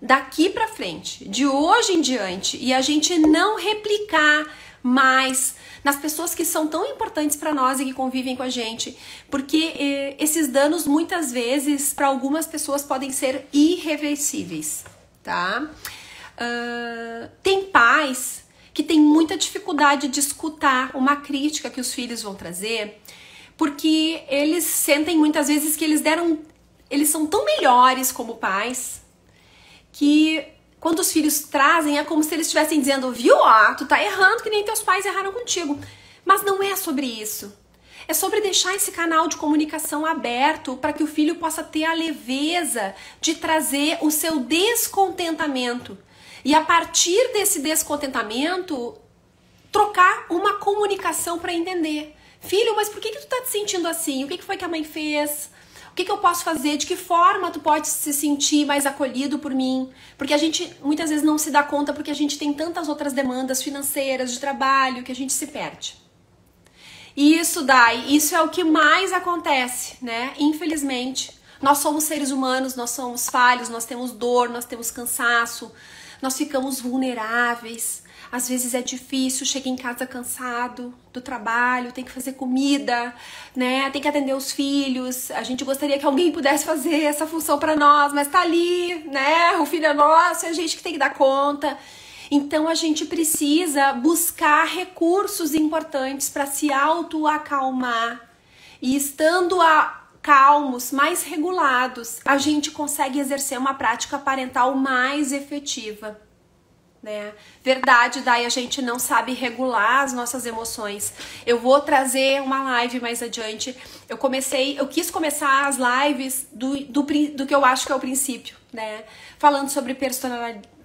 daqui para frente, de hoje em diante, e a gente não replicar mais nas pessoas que são tão importantes para nós e que convivem com a gente, porque esses danos muitas vezes para algumas pessoas podem ser irreversíveis, tá? Tem pais que tem muita dificuldade de escutar uma crítica que os filhos vão trazer, porque eles sentem muitas vezes que eles são tão melhores como pais, que quando os filhos trazem é como se eles estivessem dizendo, viu, ó, tu tá errando que nem teus pais erraram contigo. Mas não é sobre isso. É sobre deixar esse canal de comunicação aberto para que o filho possa ter a leveza de trazer o seu descontentamento. E a partir desse descontentamento, trocar uma comunicação para entender. Filho, mas por que tu tá te sentindo assim? O que foi que a mãe fez? O que eu posso fazer? De que forma tu pode se sentir mais acolhido por mim? Porque a gente muitas vezes não se dá conta porque a gente tem tantas outras demandas financeiras, de trabalho, que a gente se perde. E isso é o que mais acontece, né? Infelizmente. Nós somos seres humanos, nós somos falhos, nós temos dor, nós temos cansaço, nós ficamos vulneráveis. Às vezes é difícil, chega em casa cansado do trabalho, tem que fazer comida, né? Tem que atender os filhos. A gente gostaria que alguém pudesse fazer essa função para nós, mas tá ali, né? O filho é nosso, é a gente que tem que dar conta. Então a gente precisa buscar recursos importantes para se autoacalmar. E estando calmos, mais regulados, a gente consegue exercer uma prática parental mais efetiva. Né? Verdade, daí a gente não sabe regular as nossas emoções. Eu vou trazer uma live mais adiante. Eu quis começar as lives do que eu acho que é o princípio, né? Falando sobre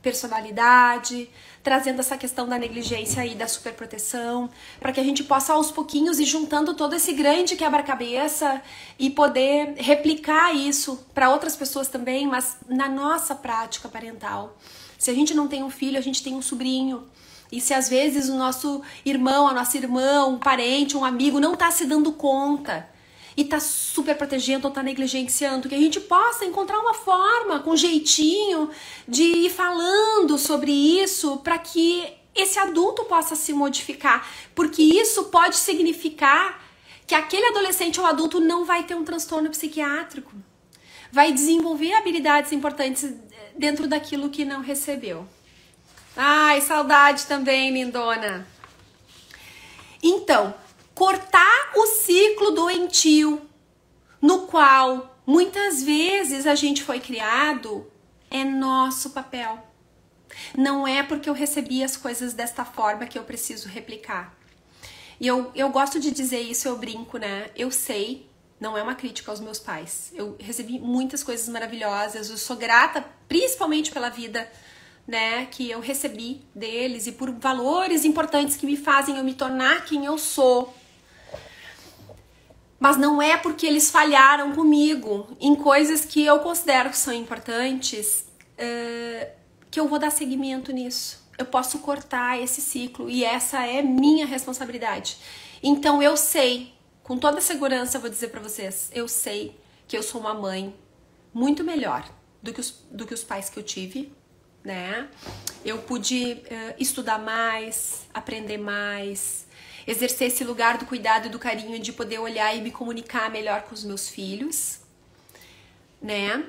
personalidade, trazendo essa questão da negligência e da superproteção, para que a gente possa aos pouquinhos ir juntando todo esse grande quebra-cabeça e poder replicar isso para outras pessoas também, mas na nossa prática parental. Se a gente não tem um filho, a gente tem um sobrinho. E se às vezes o nosso irmão, a nossa irmã, um parente, um amigo não tá se dando conta e tá super protegendo ou tá negligenciando, que a gente possa encontrar uma forma, com jeitinho, de ir falando sobre isso para que esse adulto possa se modificar. Porque isso pode significar que aquele adolescente ou adulto não vai ter um transtorno psiquiátrico. Vai desenvolver habilidades importantes dentro daquilo que não recebeu. Ai, saudade também, lindona. Então, cortar o ciclo doentio no qual muitas vezes a gente foi criado é nosso papel. Não é porque eu recebi as coisas desta forma que eu preciso replicar. E eu gosto de dizer isso, eu brinco, né? Eu sei. Não é uma crítica aos meus pais. Eu recebi muitas coisas maravilhosas. Eu sou grata, principalmente pela vida, né, que eu recebi deles e por valores importantes que me fazem eu me tornar quem eu sou. Mas não é porque eles falharam comigo em coisas que eu considero que são importantes que eu vou dar seguimento nisso. Eu posso cortar esse ciclo e essa é minha responsabilidade. Então eu sei. Com toda segurança, eu vou dizer pra vocês, eu sei que eu sou uma mãe muito melhor do que os pais que eu tive, né? Eu pude estudar mais, aprender mais, exercer esse lugar do cuidado e do carinho de poder olhar e me comunicar melhor com os meus filhos, né?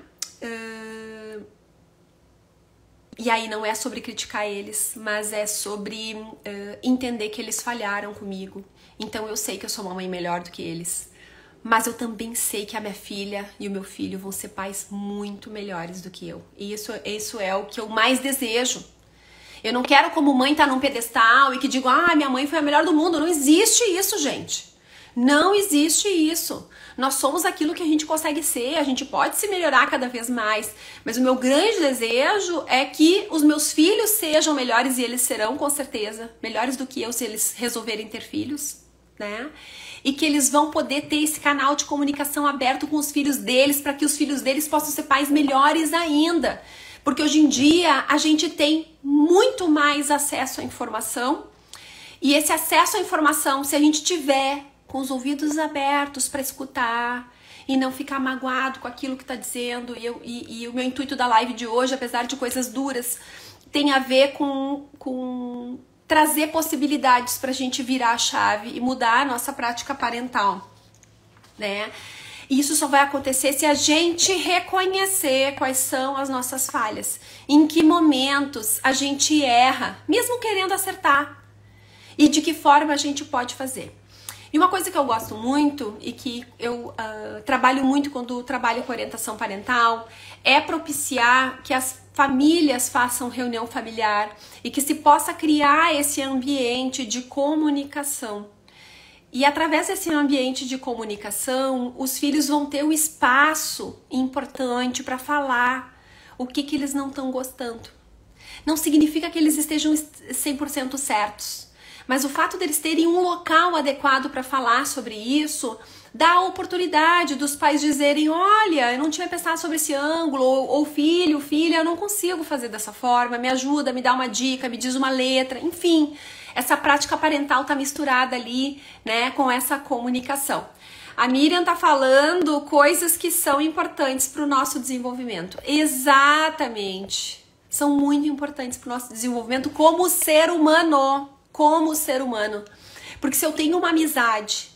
E aí não é sobre criticar eles, mas é sobre entender que eles falharam comigo. Então eu sei que eu sou uma mãe melhor do que eles. Mas eu também sei que a minha filha e o meu filho vão ser pais muito melhores do que eu. E isso é o que eu mais desejo. Eu não quero como mãe estar num pedestal e que digo, minha mãe foi a melhor do mundo. Não existe isso, gente. Não existe isso. Nós somos aquilo que a gente consegue ser, a gente pode se melhorar cada vez mais, mas o meu grande desejo é que os meus filhos sejam melhores, e eles serão com certeza melhores do que eu se eles resolverem ter filhos, né? E que eles vão poder ter esse canal de comunicação aberto com os filhos deles, para que os filhos deles possam ser pais melhores ainda. Porque hoje em dia a gente tem muito mais acesso à informação, e esse acesso à informação, se a gente tiver com os ouvidos abertos para escutar e não ficar magoado com aquilo que está dizendo. E o meu intuito da live de hoje, apesar de coisas duras, tem a ver com trazer possibilidades para a gente virar a chave e mudar a nossa prática parental, né? E isso só vai acontecer se a gente reconhecer quais são as nossas falhas, em que momentos a gente erra, mesmo querendo acertar, e de que forma a gente pode fazer. E uma coisa que eu gosto muito e que eu trabalho muito quando trabalho com orientação parental é propiciar que as famílias façam reunião familiar e que se possa criar esse ambiente de comunicação. E através desse ambiente de comunicação, os filhos vão ter um espaço importante para falar o que eles não estão gostando. Não significa que eles estejam 100% certos, mas o fato deles terem um local adequado para falar sobre isso dá a oportunidade dos pais dizerem: olha, eu não tinha pensado sobre esse ângulo, ou filho, filha, eu não consigo fazer dessa forma, me ajuda, me dá uma dica, me diz uma letra, enfim. Essa prática parental tá misturada ali, né, com essa comunicação. A Miriam tá falando coisas que são importantes para o nosso desenvolvimento. Exatamente. São muito importantes para o nosso desenvolvimento como ser humano. Como ser humano. Porque se eu tenho uma amizade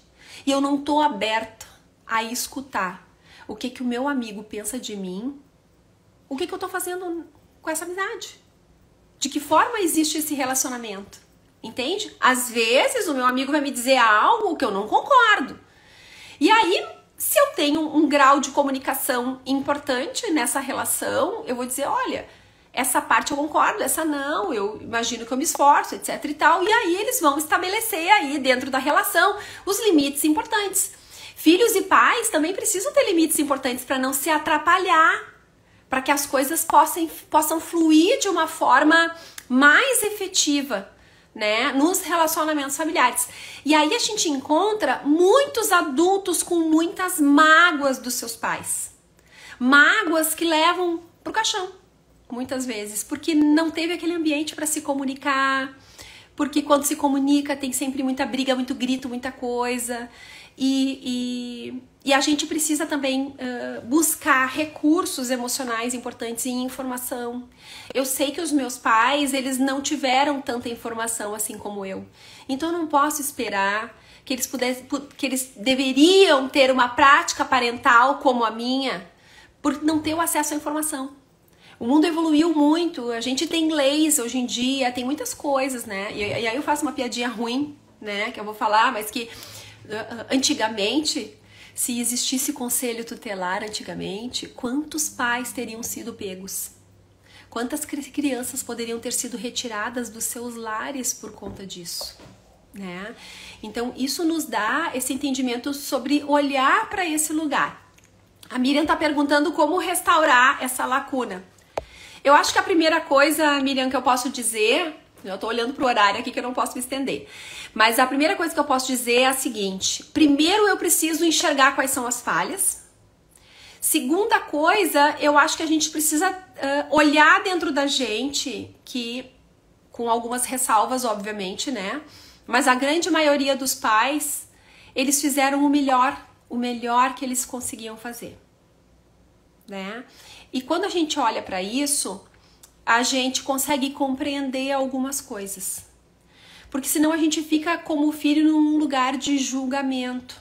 e eu não tô aberta a escutar o que o meu amigo pensa de mim, o que eu tô fazendo com essa amizade? De que forma existe esse relacionamento? Entende? Às vezes o meu amigo vai me dizer algo que eu não concordo. E aí, se eu tenho um grau de comunicação importante nessa relação, eu vou dizer: olha, essa parte eu concordo, essa não, eu imagino que eu me esforço, etc e tal. E aí eles vão estabelecer aí dentro da relação os limites importantes. Filhos e pais também precisam ter limites importantes para não se atrapalhar, para que as coisas possam fluir de uma forma mais efetiva, né, nos relacionamentos familiares. E aí a gente encontra muitos adultos com muitas mágoas dos seus pais. Mágoas que levam pro caixão, muitas vezes, porque não teve aquele ambiente para se comunicar, porque quando se comunica tem sempre muita briga, muito grito, muita coisa. E a gente precisa também buscar recursos emocionais importantes e informação. Eu sei que os meus pais, eles não tiveram tanta informação assim como eu. Então eu não posso esperar que eles deveriam ter uma prática parental como a minha, por não ter o acesso à informação. O mundo evoluiu muito, a gente tem leis hoje em dia, tem muitas coisas, né? E aí eu faço uma piadinha ruim, né, que eu vou falar, mas que antigamente, se existisse conselho tutelar antigamente, quantos pais teriam sido pegos? Quantas crianças poderiam ter sido retiradas dos seus lares por conta disso, né? Então isso nos dá esse entendimento sobre olhar para esse lugar. A Miriam tá perguntando como restaurar essa lacuna. Eu acho que a primeira coisa, Miriam, que eu posso dizer, eu tô olhando pro horário aqui que eu não posso me estender, mas a primeira coisa que eu posso dizer é a seguinte: primeiro eu preciso enxergar quais são as falhas. Segunda coisa, eu acho que a gente precisa olhar dentro da gente, que com algumas ressalvas, obviamente, né? Mas a grande maioria dos pais, eles fizeram o melhor que eles conseguiam fazer, né? E quando a gente olha para isso, a gente consegue compreender algumas coisas. Porque senão a gente fica como filho num lugar de julgamento,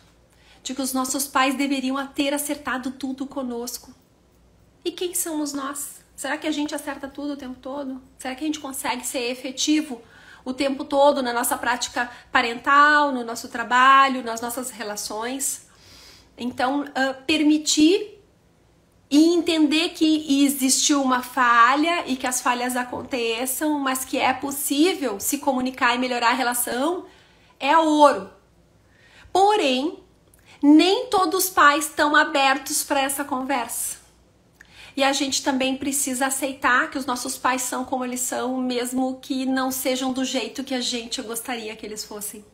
de que os nossos pais deveriam ter acertado tudo conosco. E quem somos nós? Será que a gente acerta tudo o tempo todo? Será que a gente consegue ser efetivo o tempo todo na nossa prática parental, no nosso trabalho, nas nossas relações? Então, permitir e entender que existiu uma falha e que as falhas aconteçam, mas que é possível se comunicar e melhorar a relação, é ouro. Porém, nem todos os pais estão abertos para essa conversa. E a gente também precisa aceitar que os nossos pais são como eles são, mesmo que não sejam do jeito que a gente gostaria que eles fossem.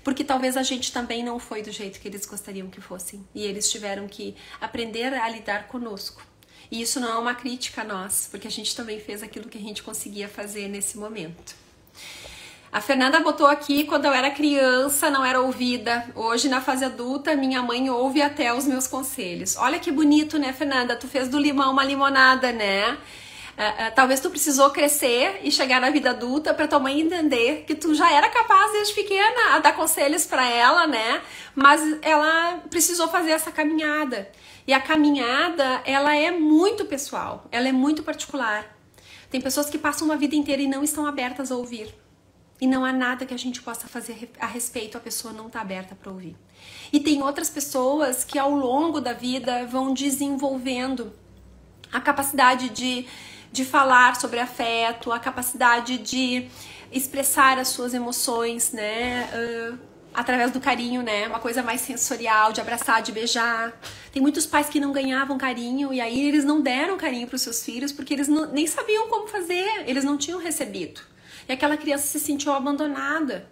Porque talvez a gente também não foi do jeito que eles gostariam que fossem. E eles tiveram que aprender a lidar conosco. E isso não é uma crítica a nós, porque a gente também fez aquilo que a gente conseguia fazer nesse momento. A Fernanda botou aqui: quando eu era criança não era ouvida. Hoje, na fase adulta, minha mãe ouve até os meus conselhos. Olha que bonito, né, Fernanda? Tu fez do limão uma limonada, né? Talvez tu precisou crescer e chegar na vida adulta para tua mãe entender que tu já era capaz desde pequena a dar conselhos para ela, né? Mas ela precisou fazer essa caminhada. E a caminhada, ela é muito pessoal, ela é muito particular. Tem pessoas que passam uma vida inteira e não estão abertas a ouvir. E não há nada que a gente possa fazer a respeito, a pessoa não está aberta para ouvir. E tem outras pessoas que ao longo da vida vão desenvolvendo a capacidade de falar sobre afeto, a capacidade de expressar as suas emoções, né? Através do carinho, né? Uma coisa mais sensorial, de abraçar, de beijar. Tem muitos pais que não ganhavam carinho e aí eles não deram carinho para os seus filhos porque eles nem sabiam como fazer, eles não tinham recebido. E aquela criança se sentiu abandonada.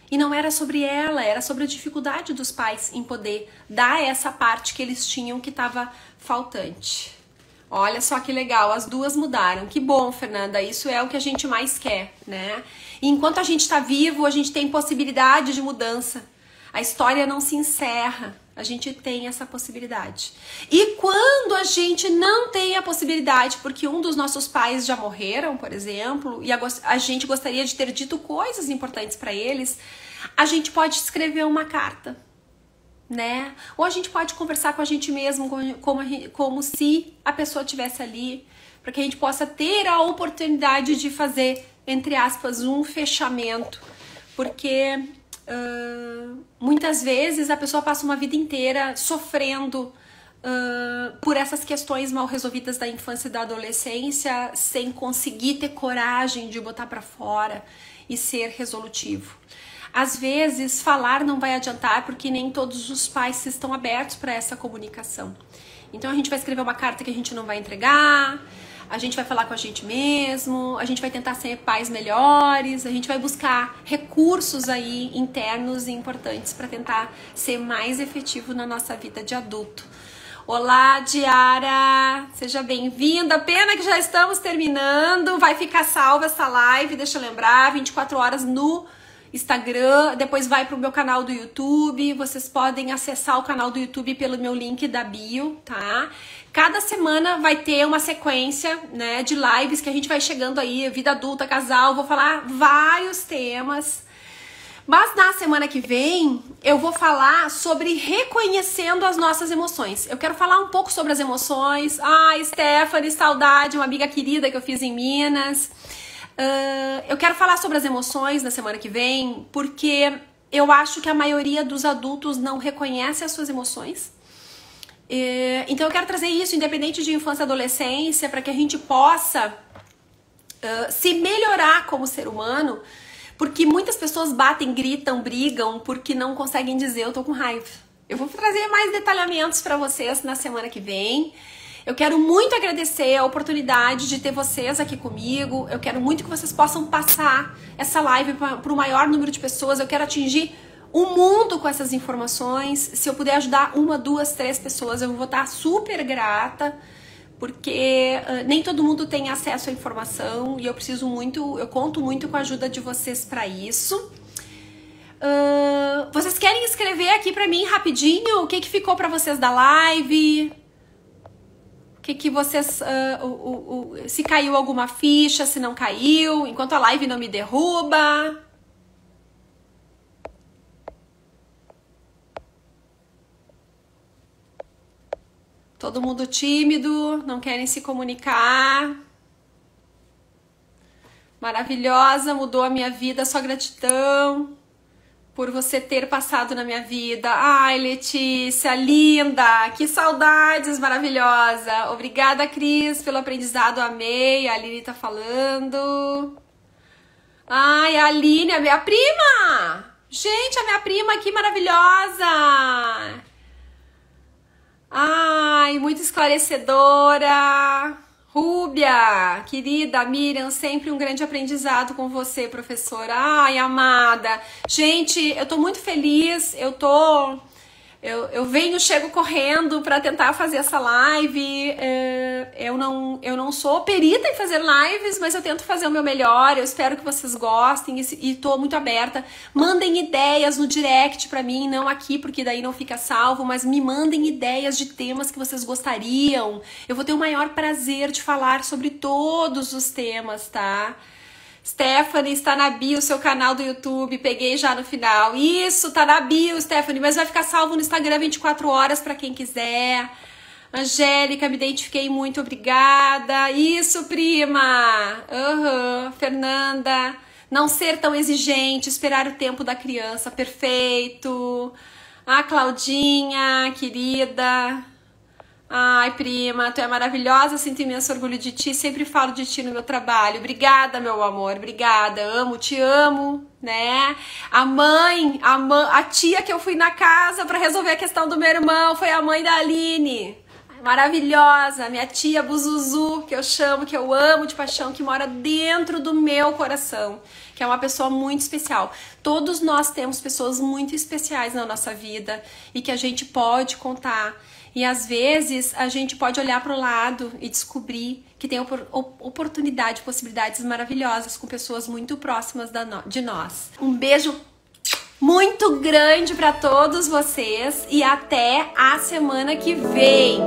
E não era sobre ela, era sobre a dificuldade dos pais em poder dar essa parte que eles tinham que estava faltante. Olha só que legal, as duas mudaram. Que bom, Fernanda, isso é o que a gente mais quer, né? E enquanto a gente está vivo, a gente tem possibilidade de mudança. A história não se encerra, a gente tem essa possibilidade. E quando a gente não tem a possibilidade, porque um dos nossos pais já morreram, por exemplo, e a gente gostaria de ter dito coisas importantes para eles, a gente pode escrever uma carta, né? Ou a gente pode conversar com a gente mesmo, como se a pessoa estivesse ali, para que a gente possa ter a oportunidade de fazer, entre aspas, um fechamento, porque muitas vezes a pessoa passa uma vida inteira sofrendo por essas questões mal resolvidas da infância e da adolescência, sem conseguir ter coragem de botar para fora e ser resolutivo. Às vezes, falar não vai adiantar porque nem todos os pais estão abertos para essa comunicação. Então, a gente vai escrever uma carta que a gente não vai entregar, a gente vai falar com a gente mesmo, a gente vai tentar ser pais melhores, a gente vai buscar recursos aí internos e importantes para tentar ser mais efetivo na nossa vida de adulto. Olá, Diara! Seja bem-vinda. Pena que já estamos terminando. Vai ficar salva essa live, deixa eu lembrar, 24 horas no Instagram, depois vai pro meu canal do YouTube. Vocês podem acessar o canal do YouTube pelo meu link da bio, tá? Cada semana vai ter uma sequência, né, de lives que a gente vai chegando aí, vida adulta, casal, vou falar vários temas. Mas na semana que vem eu vou falar sobre reconhecendo as nossas emoções. Eu quero falar um pouco sobre as emoções. Stephanie, saudade, uma amiga querida que eu fiz em Minas. Eu quero falar sobre as emoções na semana que vem, porque eu acho que a maioria dos adultos não reconhece as suas emoções. Então eu quero trazer isso, independente de infância e adolescência, para que a gente possa se melhorar como ser humano, porque muitas pessoas batem, gritam, brigam, porque não conseguem dizer eu tô com raiva. Eu vou trazer mais detalhamentos para vocês na semana que vem. Eu quero muito agradecer a oportunidade de ter vocês aqui comigo. Eu quero muito que vocês possam passar essa live para o maior número de pessoas. Eu quero atingir o mundo com essas informações. Se eu puder ajudar 1, 2, 3 pessoas, eu vou estar super grata, porque nem todo mundo tem acesso à informação e eu conto muito com a ajuda de vocês para isso. Vocês querem escrever aqui para mim rapidinho o que ficou para vocês da live? Que vocês, se caiu alguma ficha, se não caiu, enquanto a live não me derruba. Todo mundo tímido, não querem se comunicar. Maravilhosa, mudou a minha vida, só gratidão por você ter passado na minha vida. Ai, Letícia, linda! Que saudades, maravilhosa! Obrigada, Cris, pelo aprendizado, amei. A Aline tá falando. Ai, a Aline, a minha prima! Gente, a minha prima, que maravilhosa! Ai, muito esclarecedora. Rúbia, querida Miriam, sempre um grande aprendizado com você, professora. Ai, amada. Gente, eu tô muito feliz, eu tô chego correndo para tentar fazer essa live. Eu não sou perita em fazer lives, mas eu tento fazer o meu melhor. Eu espero que vocês gostem e tô muito aberta. Mandem ideias no direct para mim, não aqui, porque daí não fica salvo, mas me mandem ideias de temas que vocês gostariam. Eu vou ter o maior prazer de falar sobre todos os temas, tá? Stephanie, está na bio o seu canal do YouTube, peguei já no final. Isso, tá na bio, Stephanie, mas vai ficar salvo no Instagram 24 horas para quem quiser. Angélica, me identifiquei muito, obrigada. Isso, prima. Fernanda, não ser tão exigente, esperar o tempo da criança, perfeito. A Claudinha, querida. Ai, prima, tu é maravilhosa, sinto imenso orgulho de ti, sempre falo de ti no meu trabalho. Obrigada, meu amor, obrigada, te amo, né? A tia que eu fui na casa pra resolver a questão do meu irmão foi a mãe da Aline. Maravilhosa, minha tia Buzuzu, que eu chamo, que eu amo de paixão, que mora dentro do meu coração, que é uma pessoa muito especial. Todos nós temos pessoas muito especiais na nossa vida e que a gente pode contar. E às vezes a gente pode olhar para o lado e descobrir que tem oportunidade, possibilidades maravilhosas com pessoas muito próximas de nós. Um beijo muito grande para todos vocês e até a semana que vem.